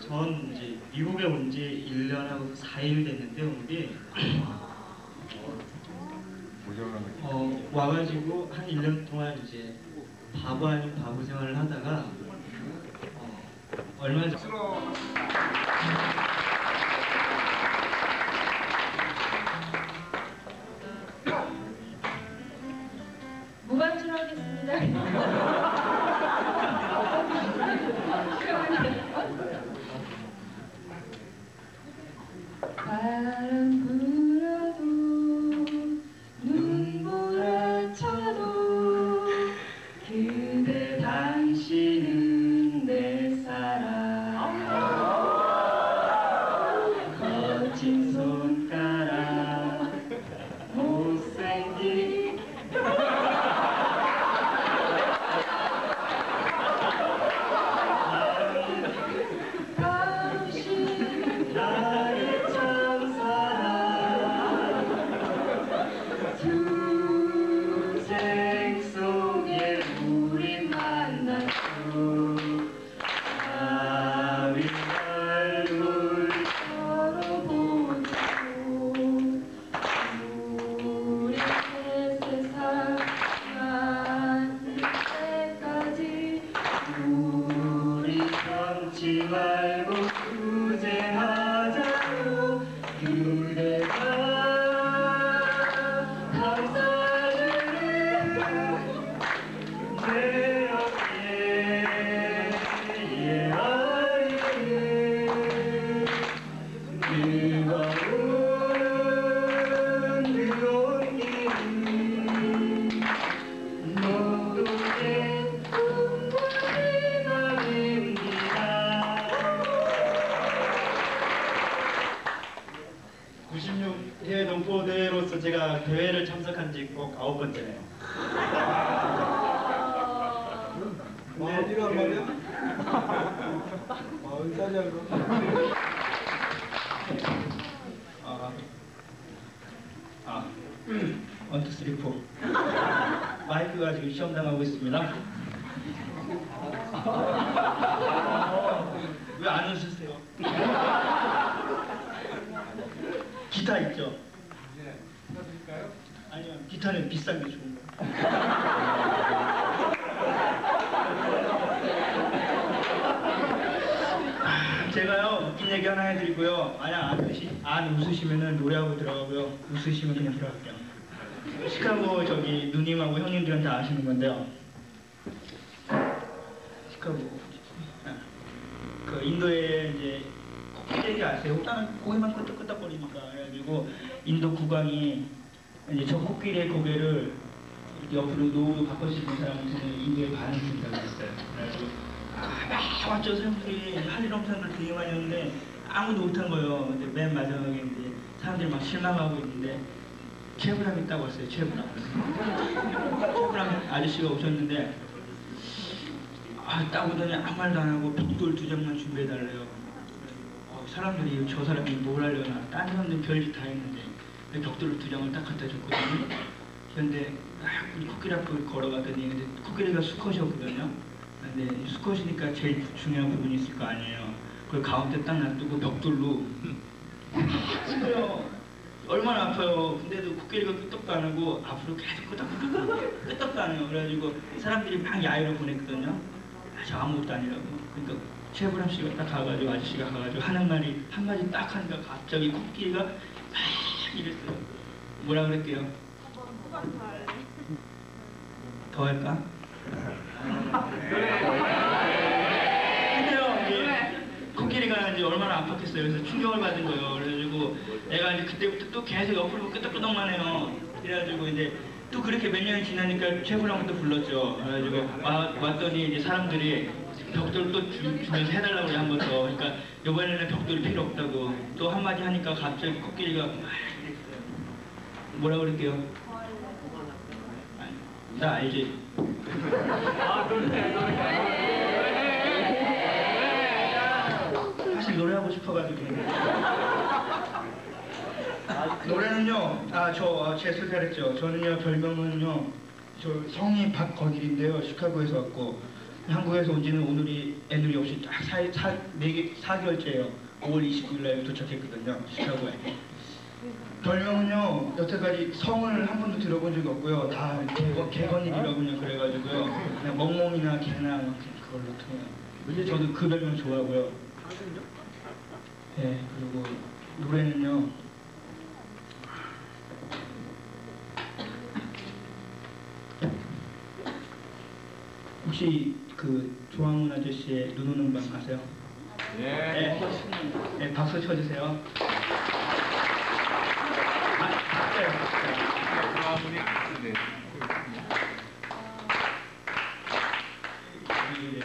전 이제 미국에 온 지 1년하고 4일 됐는데 오늘이 와가지고 한 1년 동안 이제 바보 아닌 바보 생활을 하다가 얼마 전에 무반주하겠습니다. 바람 불어도 눈보라 쳐도 그대 당신은 내 사랑 거친 손가락 못생긴 당신 나의 투쟁 속에 우리 만났고 가위바위보를 서로 보고 우리 세상 만들 때까지 우리 참지 말고 투쟁하자고 그대가 내 어깨에 아이를 뜨거운 그 온기를 모두의 꿈과 희망입니다. 96회 농포대회로서 제가 대회를 참석한 지 꼭 9번째네요. 마흔이란 말이야? 40살이야 그럼? 원투 쓰리 포 마이크가 지금 시험당하고 있습니다. 왜 안 웃으세요? 기타 있죠? 아니요, 기타는 비싼 게 좋은 거. 제가요 웃긴 얘기 하나 해드리고요. 만약 안 웃으시면은 노래하고 들어가고요. 웃으시면 그냥 들어갈게요. 시카고 저기 누님하고 형님들은 다 아시는 건데요. 시카고 그 인도에 이제 코끼리 아세요? 일단은 고개만 끄덕끄덕거리니까 그래가지고 인도 국왕이 이제 저 코끼리의 고개를 옆으로 노후로 바꿔 씌는 사람한테는 인도에 반을 준다고 했어요. 그래가지고 왔죠. 사람들이 할 일 없는 사람들 되게 많이 오는데 아무도 못한 거예요. 근데 맨 마지막에 이제 사람들이 막 실망하고 있는데 최불암이 딱 왔어요. 최불암 아저씨가 오셨는데 딱 오더니 아무 말도 안 하고 벽돌 2장만 준비해달래요. 사람들이 저 사람이 뭘 하려나 딴 사람들 별짓 다 했는데 벽돌을 2장을 딱 갖다 줬거든요. 그런데 우리 코끼리 앞을 걸어가더니 근데 코끼리가 수컷이었거든요. 근데 수컷이니까 제일 중요한 부분이 있을 거 아니에요. 그걸 가운데 딱 놔두고 벽돌로 아파요. 얼마나 아파요. 근데도 코끼리가 끄떡도 안 하고 앞으로 계속 끄떡도 안 해요. 그래가지고 사람들이 막 야유를 보냈거든요. 저 아무것도 아니라고. 그러니까 최불암 씨가 딱 가가지고 아저씨가 가가지고 하는 말이 한마디 딱 하니까 갑자기 코끼리가 막 이랬어요. 뭐라 그랬게요? 더 할까? 근데요, 이제 코끼리가 이제 얼마나 아팠겠어요. 그래서 충격을 받은 거예요. 그래가지고 내가 이제 그때부터 또 계속 옆으로 끄덕끄덕만 해요. 그래가지고 이제 또 그렇게 몇 년이 지나니까 최불암을 또 불렀죠. 그래가지고 왔더니 이제 사람들이 벽돌을 또 주면서 해달라고 한 번 더. 그러니까 이번에는 벽돌이 필요 없다고 또 한마디 하니까 갑자기 코끼리가 막 이랬어요. 뭐라 그럴게요? 나 알지? 사실 노래하고 싶어가지고. 노래는요, 제 소개 잘했죠. 저는요, 별명은요, 저 성이 박건일인데요. 시카고에서 왔고, 한국에서 온 지는 오늘이 애들이 없이 딱 4개월째예요. 5월 29일날 도착했거든요, 시카고에. 별명은요, 여태까지 성을 한 번도 들어본 적이 없고요. 다 개건일이라고 그냥 그래가지고요. 그냥 멍멍이나 개나 그걸로 통해요. 근데 저도 그 별명 좋아하고요. 네, 그리고 노래는요. 혹시 그 조항훈 아저씨의 눈 오는 밤 아세요? 네. 네, 박수 쳐주세요.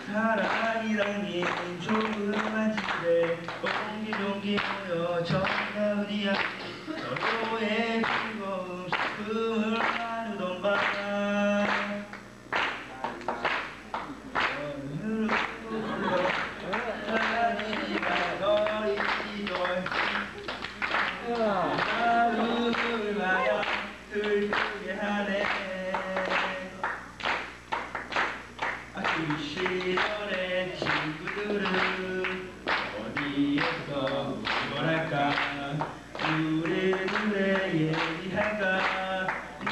사랑이란 게 조그만 집에 옹기종기 모여 정다운 이야기 서로의 즐거움 슬픔을 나누던 밤 마음을 마야 들게 하네 그 시절의 친구들은 어디에서 뭘 할까 우리들의 얘기할까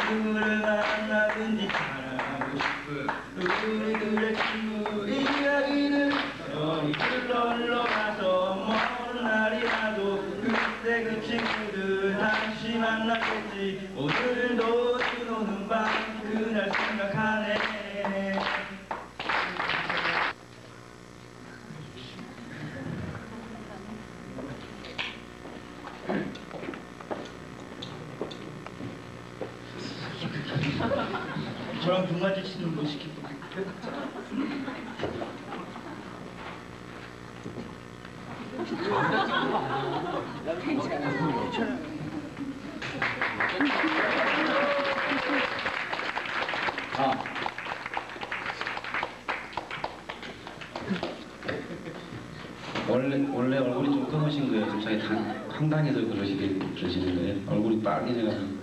누구를 만나든지 사랑하고 싶은 우리들의 친구 이야기는 어디 흘러 가서 먼 날이라도 그때 그 친구들 다시 만나겠지 오늘도 눈 오는 밤 그날 생각하네 저랑 눈 마주치는 거 시키고 원래 얼굴이 좀 검으신 거예요. 갑자기 황당해서 그러시는 거예요. 얼굴이 빨개져가지고.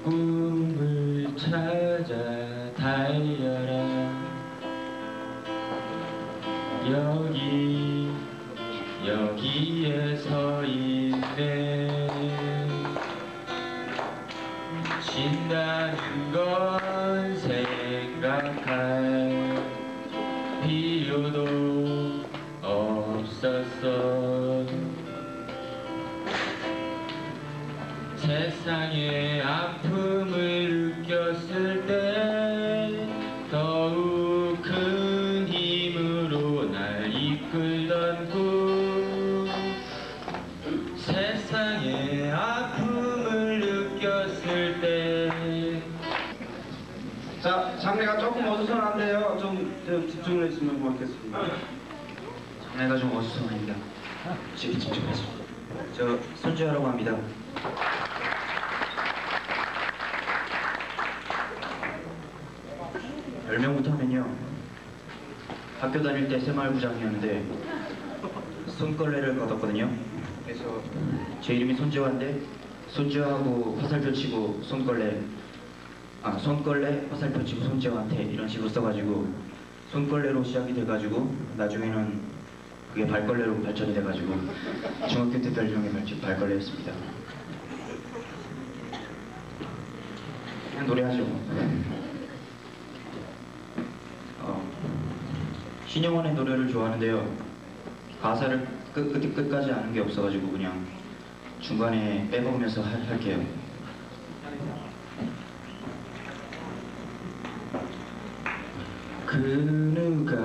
꿈을 찾아 달려라 여기에 서 있네 신나는 건 생각할 필요도 없었어 세상의 아픔을 느꼈을 때 더욱 큰 힘으로 날 이끌던 꿈 세상의 아픔을 느꼈을 때 자, 장례가 조금 어수선한데요. 좀 집중을 했으면 고맙겠습니다. 장례가 좀 어수선합니다. 집중해서 저 손주하라고 합니다. 별명부터 하면요, 학교 다닐 때 새마을부장이었는데 손걸레를 거뒀거든요. 그래서 제 이름이 손주화인데 손주화하고 화살표 치고 손걸레 화살표 치고 손주화한테 이런 식으로 써가지고 손걸레로 시작이 돼가지고 나중에는 그게 발걸레로 발전이 돼가지고 중학교 때 별명이 발걸레였습니다. 그냥 노래하죠. 신영원의 노래를 좋아하는데요, 가사를 끝까지 아는 게 없어가지고 그냥 중간에 빼먹으면서 할게요. 그 누가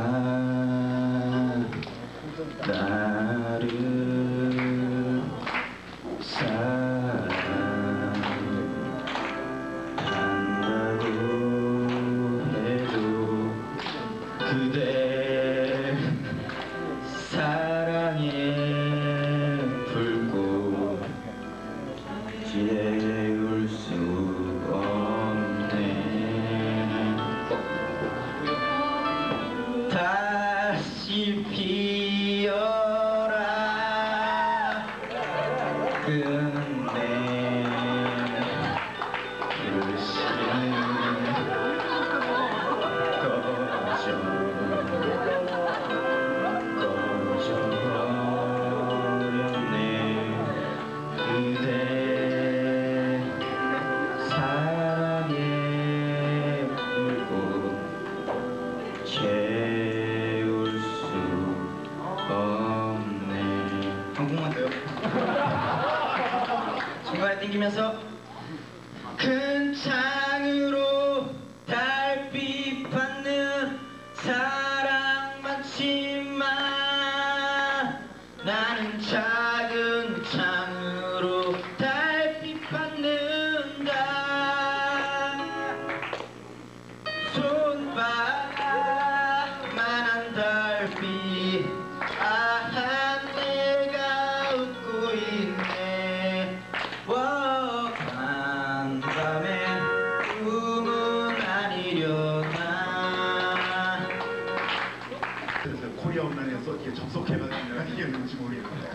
나를 사랑한다고 해도 그대 사랑의 불꽃 지울 수 없네. 다시 피어라. 근데 글씨는 꺼져버렸네. 그대 사랑의 불꽃 채울 수 없네. 한 곡만 더요. 중간에 땡기면서 큰 창으로 달빛 받는 사랑 많지만 나는 작은 창으로 달빛 받는다. 손바닥만한 달빛 내가 웃고 있네. 한밤에 꿈은 아니려나. 그래서 코리아 온라인에서 이렇게 접속해봤느냐 이게 뭔지 모르겠는데.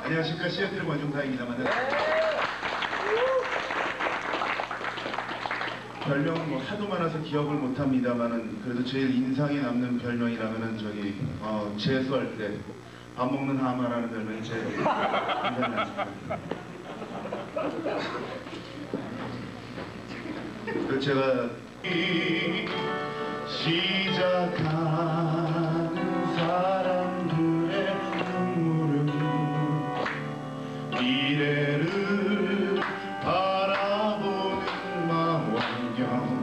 안녕하십니까, 시애틀 원종사입니다만 별명 뭐 하도 많아서 기억을 못합니다만은 그래도 제일 인상에 남는 별명이라면은 재수할 때 밥 먹는 하마라는 별명이 제일 인상이 남습니다. 그 제가 시작하는 사람들의 눈물은 미래를 바라보는 마음이요.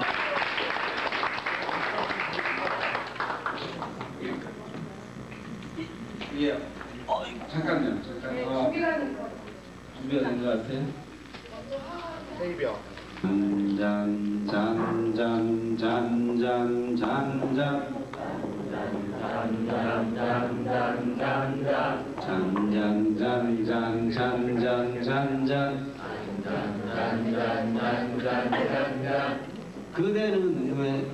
예. 잠깐요. 준비가 된 것 같아요. 헤이비어. 그대는 왜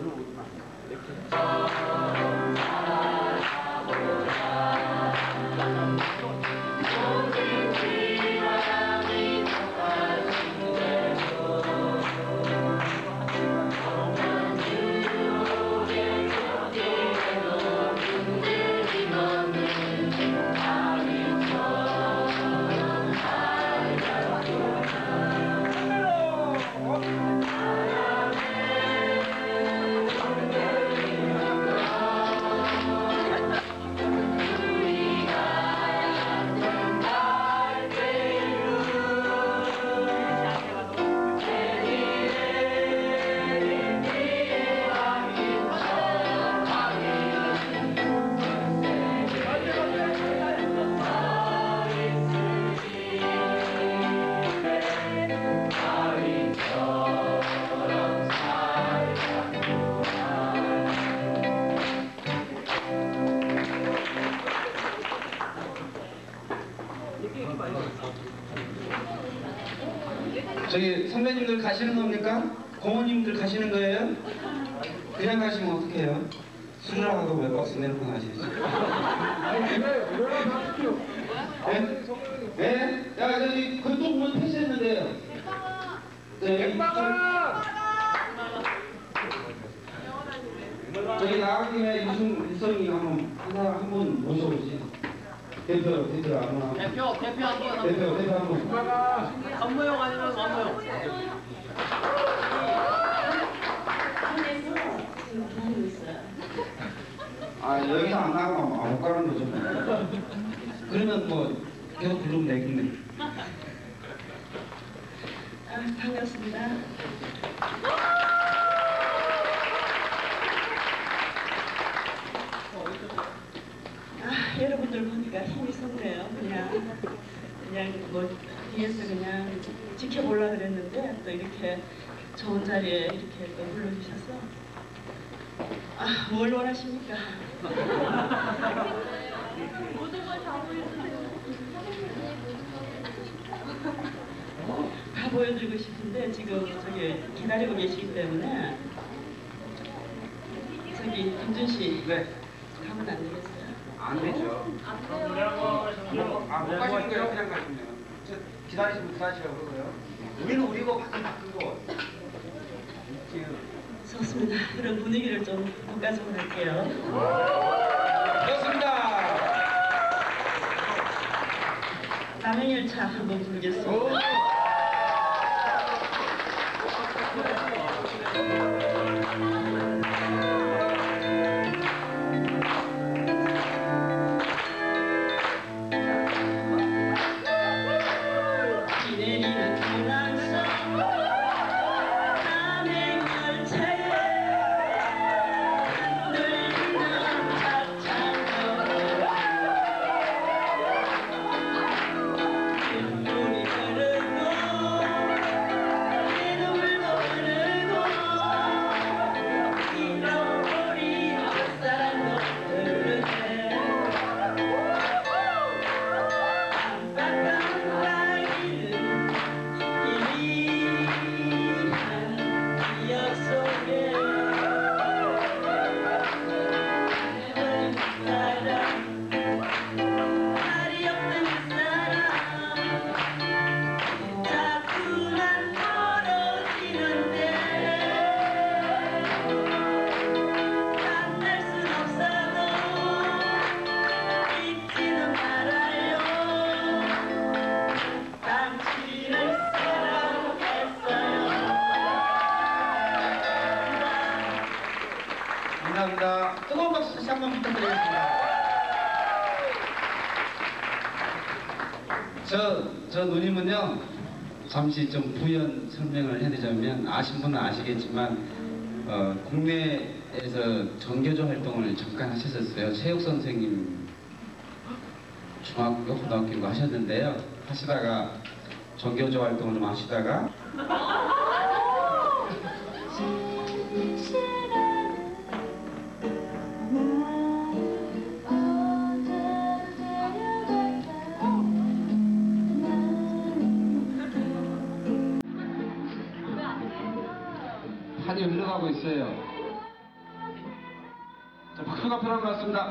저기 선배님들 가시는 겁니까? 고모님들 가시는 거예요? 그냥 가시면 어떡해요? 술하고 몇 박스 내놓고 가시지. 네? 네? 야, 저기 그쪽 문 패스했는데요. 저기 나간 김에 유성이 한번 모셔오지. 대표 한번. 대표 한번. 대표 한번. 안무용 아니면 안무용. 아, 여기서 안 나가면 못 가는 거죠. 그러면 뭐 계속 부르면 되겠네. 반갑습니다. 여러분들 보니까 힘이 솟네요. 그냥 뭐 뒤에서 그냥 지켜보려고 그랬는데 또 이렇게 좋은 자리에 이렇게 또 불러주셔서 뭘 원하십니까? 다 보여드리고 싶은데 지금 저기 기다리고 계시기 때문에 저기 김준 씨 가면 안 되겠어요? 안 되죠. 못 가시는 거예요? 그냥 가시면. 기다리시면 기다리시라고 그러고요. 우리는 우리고 바꾸고. 좋습니다. 그럼 분위기를 좀 바꿔서 할게요. 좋습니다. 남행열차 한번 부르겠습니다. 감사합니다. 뜨거운 박수 다시 한번 부탁드리겠습니다. 저 누님은요, 잠시 좀 부연 설명을 해드리자면, 아신 분은 아시겠지만, 국내에서 전교조 활동을 잠깐 하셨었어요. 체육 선생님, 중학교, 고등학교 하셨는데요. 하시다가, 전교조 활동을 좀 하시다가, 판이 흘러가고 있어요. 자, 박수가 필요한 것 같습니다.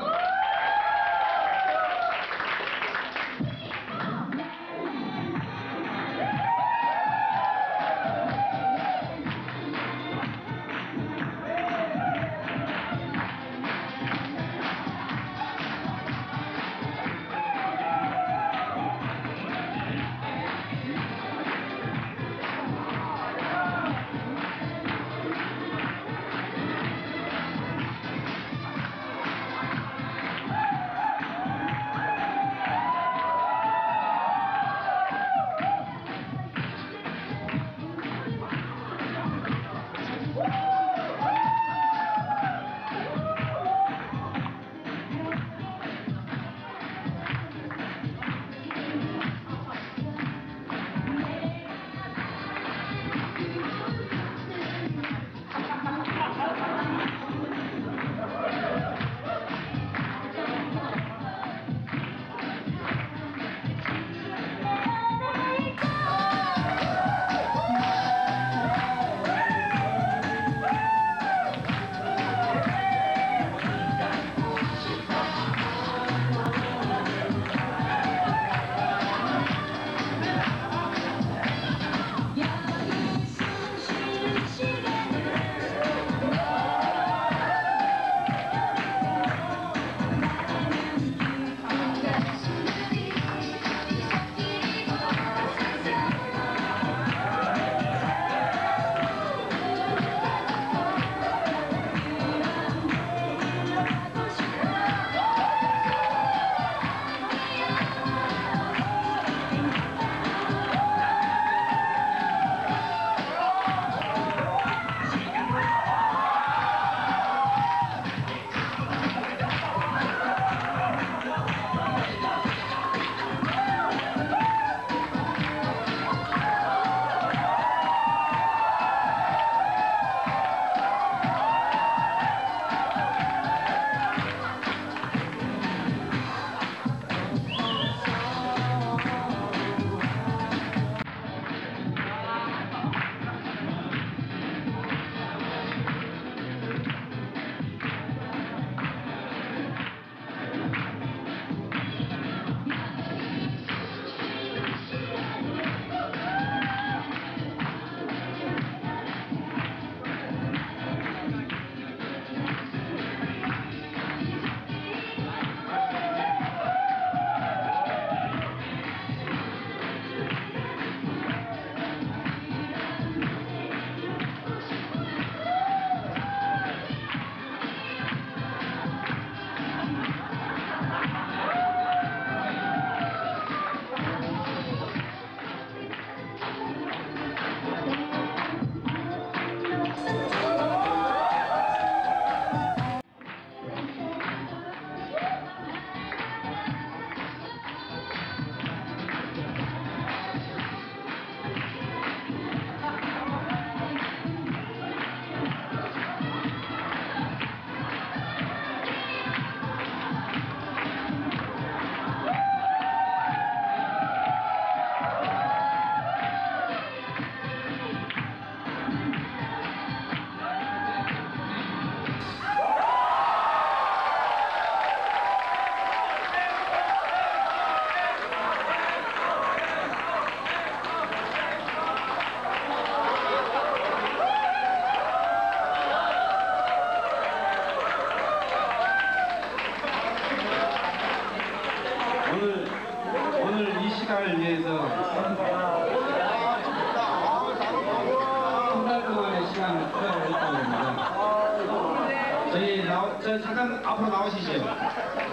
저 잠깐 앞으로 나오시죠.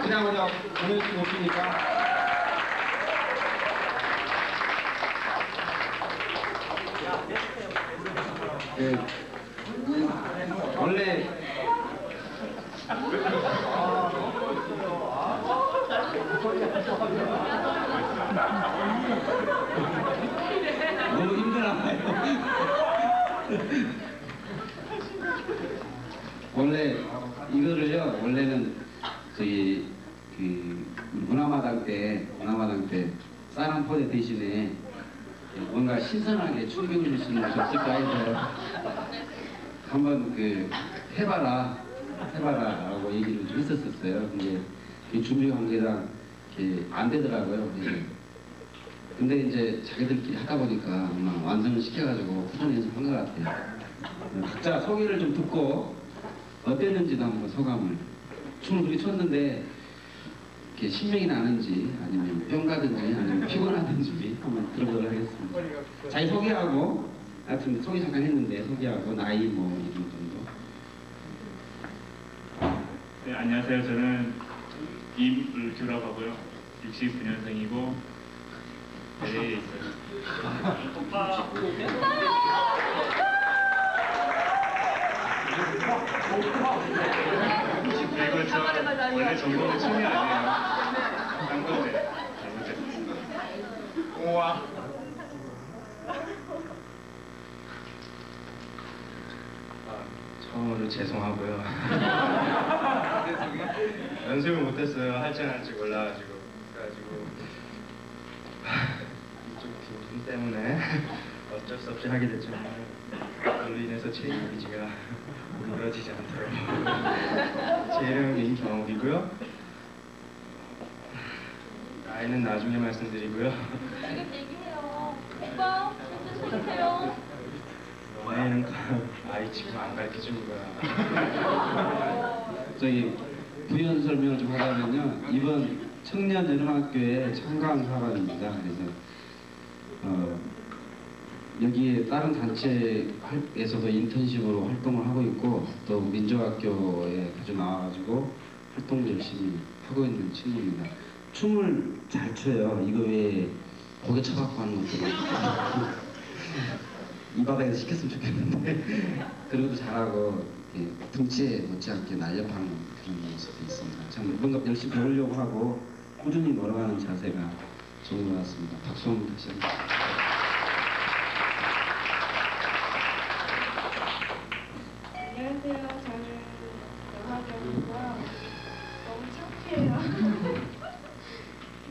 그냥 그냥 보낼 수 없으니까. 네. 원래 너무 힘들어요. 원래 이거를요, 원래는 저희 그 문화마당 때 쌀 한 포대 대신에 뭔가 신선하게 충격을 줄 수 있는 것이 없을까 해서 한번 그 해봐라라고 얘기를 좀 했었어요. 근데 준비 관계상 안 되더라고요. 근데 이제 자기들끼리 하다 보니까 완성을 시켜가지고 꾸준히 연습한 것 같아요. 각자 소개를 좀 듣고 어땠는지도 한번 소감을. 춤을 그렇게 췄는데 이렇게 신명이 나는지 아니면 뿅 가든지 아니면 피곤하든지 한번 들어보도록 하겠습니다. 자기 소개하고, 하여튼 소개 잠깐 했는데 소개하고 나이 뭐 이런 정도. 네, 안녕하세요. 저는 임을규라고 69년생이고 LA에 있어요. 오빠. 그리고 저 원래 전공은 춤이 아니에요. 딴 건데 잘못했습니다. 우와. 처음으로 죄송하고요. 연습을 못했어요. 할지 안 할지 몰라가지고. 그래가지고 이쪽 분 때문에 어쩔 수 없이 하게 됐죠. 그걸로 인해서 제 이미지가 무너지지 않도록. 제 이름은 임경욱이고요. 나이는 나중에 말씀드리고요. 지금 얘기해요. 오빠, 진짜 소개해요. 너네는 아이 지금 안 가르쳐준 거야. 저기 부연 설명을 좀 하자면요, 이번 청년여름학교의 참가한 사람입니다. 그래서 여기에 다른 단체에서도 인턴십으로 활동을 하고 있고, 또 민족학교에 자주 나와가지고 활동을 열심히 하고 있는 친구입니다. 춤을 잘 춰요. 이거 외에 고개 쳐갖고 하는 것도 이 바닥에서 시켰으면 좋겠는데 그리고도 잘하고 등치에 못지않게 날렵한 그런 모습이 있습니다. 참 뭔가 열심히 배우려고 하고 꾸준히 걸어가는 자세가 좋은 것 같습니다. 박수 한번 다시 한번. 안녕하세요. 저는 영화배우고요. 너무 창피해요.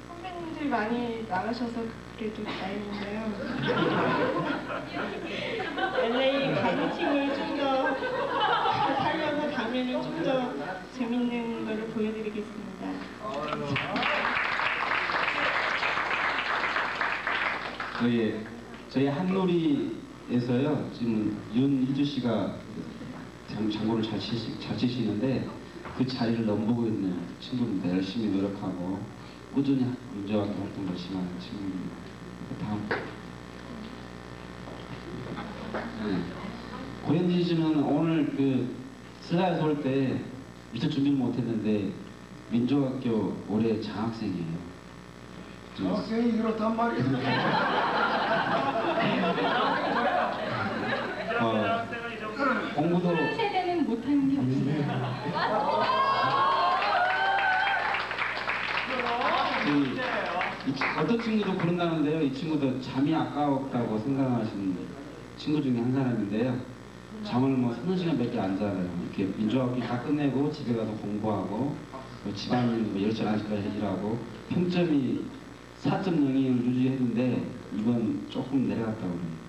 선배님들 많이 나가셔서 그래도 다행인데요. LA 가요팀을 좀 더 하려고 다음에는 좀 더 재밌는 거를 보여드리겠습니다. 저희 한놀이에서요, 지금 윤희주 씨가 장구를 잘 치시는데 그 자리를 넘보고 있는 친구입니다. 열심히 노력하고 꾸준히 민족학교 활동 열심히 하는 친구입니다. 다음. 네. 고현진 씨는 오늘 그 슬라에서 올 때 미처 준비를 못했는데 민족학교 올해 장학생이에요. 장학생이 그렇단 말이야. 공부도 세대는 못하는 게 없어요. 어떤 친구도 그런다는데요. 이 친구도 잠이 아까웠다고 생각하시는 친구 중에 한 사람인데요. 잠을 뭐 3시간밖에 안 자요. 이렇게 민족학교 다 끝내고 집에 가서 공부하고 뭐 집안일 뭐 10시 11시까지 일하고 평점이 4.02을 유지했는데 이번 조금 내려갔다고 합니다.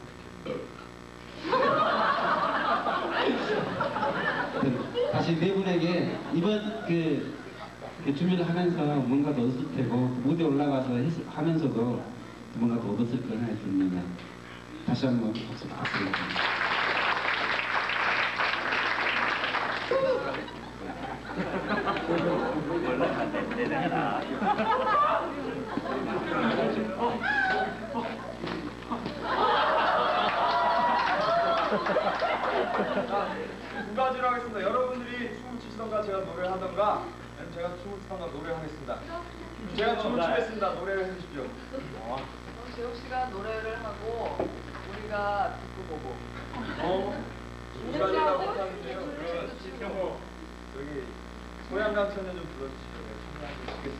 다시 네 분에게 이번 그 준비를 하면서 뭔가 더 얻었을 테고 무대 올라가서 하면서도 뭔가 더 얻었을 거라 생각이 듭니다. 다시 한번 박수 부탁드립니다. 두 가지로 하겠습니다. 여러분들이 춤을 추시던가 제가 노래를 하던가 아니면 제가 춤을 추던가 노래를 하겠습니다. 제가 춤을 추겠습니다. 노래를 해주십시오. 재욱 씨가 노래를 하고 우리가 듣고 보고. 두 가지라고 하는데요. 그러면 여기 소양강 천년 좀 불러주시죠. 네, 참여하겠습니다.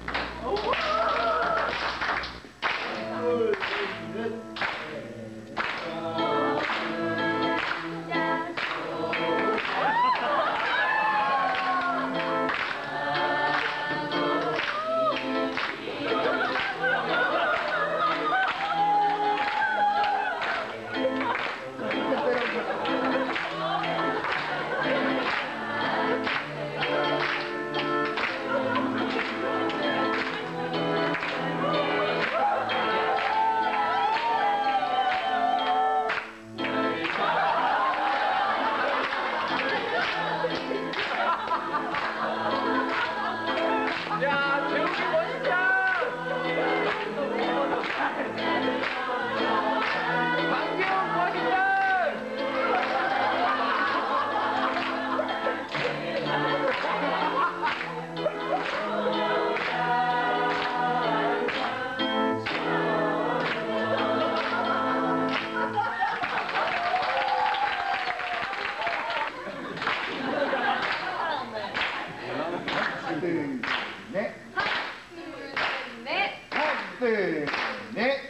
둘, 셋.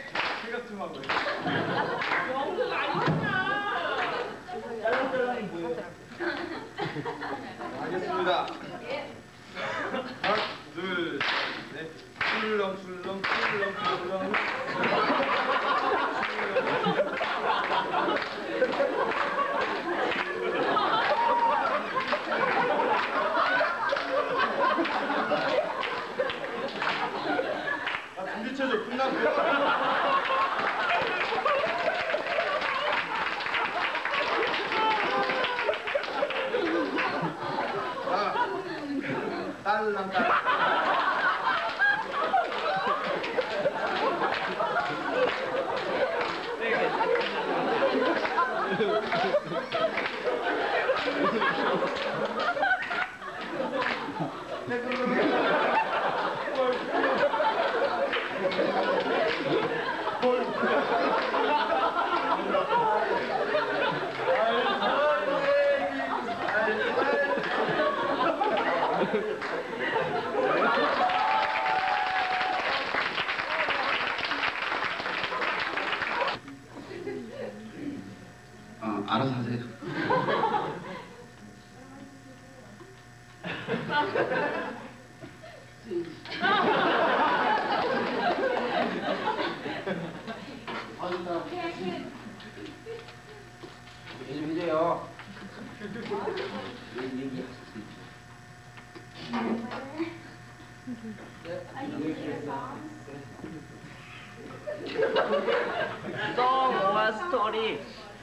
알겠습니다. 하나, 둘, 셋. 출렁출렁 출렁출렁. 준비체조 끝났고. 딸랑딸랑. 알아서 하세요. 좀 해줘요. 얘기할 수 있죠. Song or story?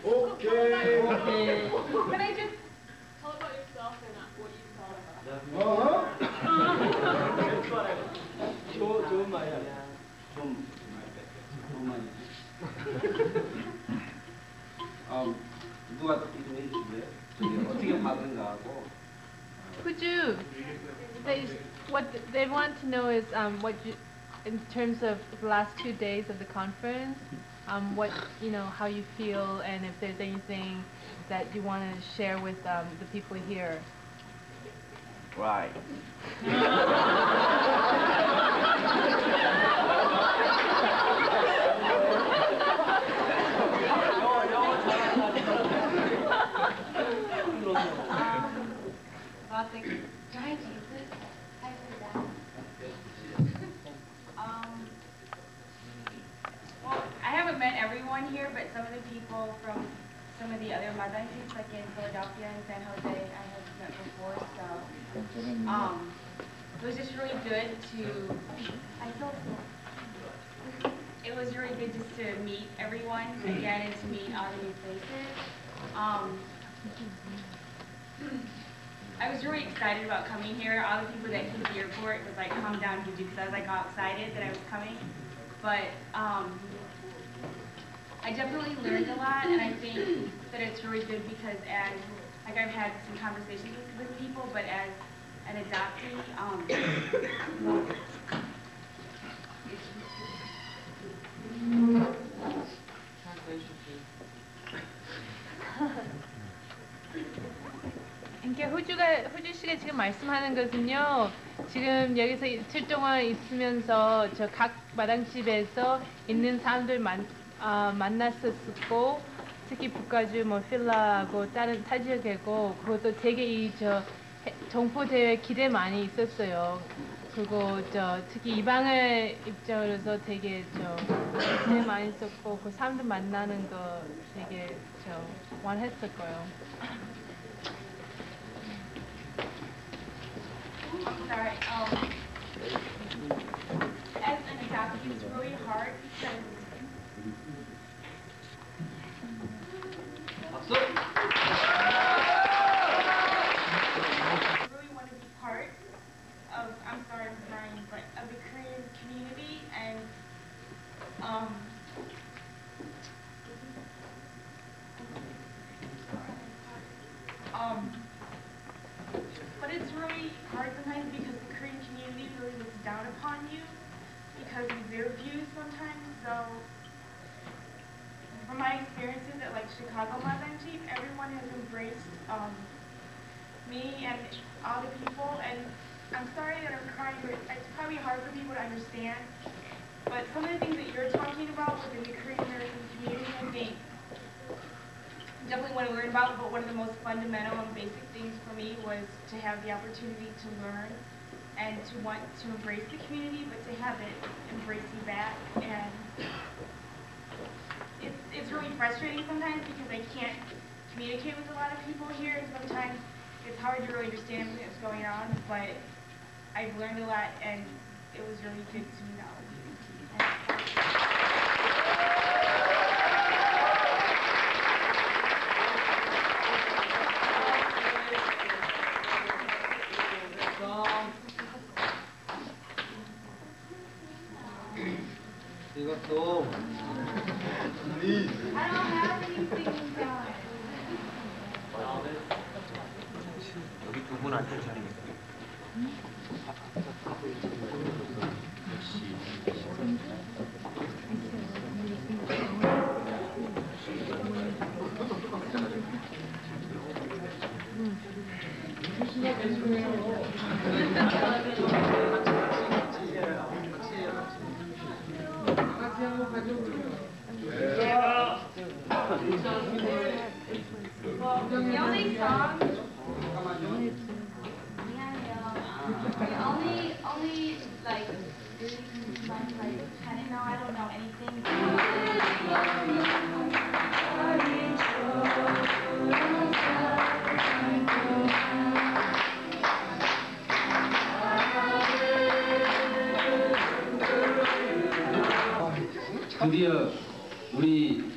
Okay. Okay. Can I just tell about yourself and what you saw? 좋은 말이야. 좋은 말이야. 누가 좀 해주실래요? 저기 어떻게 받은가 하고. Could you? What they want to know is what you, in terms of the last 2 days of the conference, what how you feel, and if there's anything that you want to share with the people here. Right. Well, I haven't met everyone here, but some of the people from some of the other Madaites, like in Philadelphia and San Jose, I have met before, so it was just really good to, it was really good just to meet everyone again and to meet all the new faces. I was really excited about coming here. All the people that came to the airport was like, calm down, Gigi, because I was like all excited that I was coming. But I definitely learned a lot, and I think that it's really good because as, like I've had some conversations with people, but as an adoptee, 그러니까 호주씨가 지금 말씀하는 것은요, 지금 여기서 이틀 동안 있으면서 저 각 마당집에서 있는 사람들 만났었고, 특히 북가주 뭐 필라하고 다른 타 지역이고, 그것도 되게 이 저 정포 대회 기대 많이 있었어요. 그리고 저 특히 이방을 입장으로서 되게 저 기대 많이 있었고, 그 사람들 만나는 거 되게 저 원했을 거예요. sorry, as an adoptee, it's really hard because I really want to be part of, I'm sorry, I'm crying, but of the Korean community, and but it's really hard sometimes because the Korean community really looks down upon you because of their views sometimes. So from my experiences at like Chicago Madanjeep, everyone has embraced me and all the people, and I'm sorry that I'm crying, but it's probably hard for people to understand. But some of the things that you're talking about within the Korean American community, I think definitely want to learn about, but one of the most fundamental and basic things for me was to have the opportunity to learn and to want to embrace the community, but to have it embrace you back. And it's really frustrating sometimes because I can't communicate with a lot of people here, and sometimes it's hard to really understand what's going on, but I've learned a lot, and it was really good to know. 이것도 여기 두 분 앉을 자리입니다. The only song, only like I don't know, I don't know anything. 드디어 우리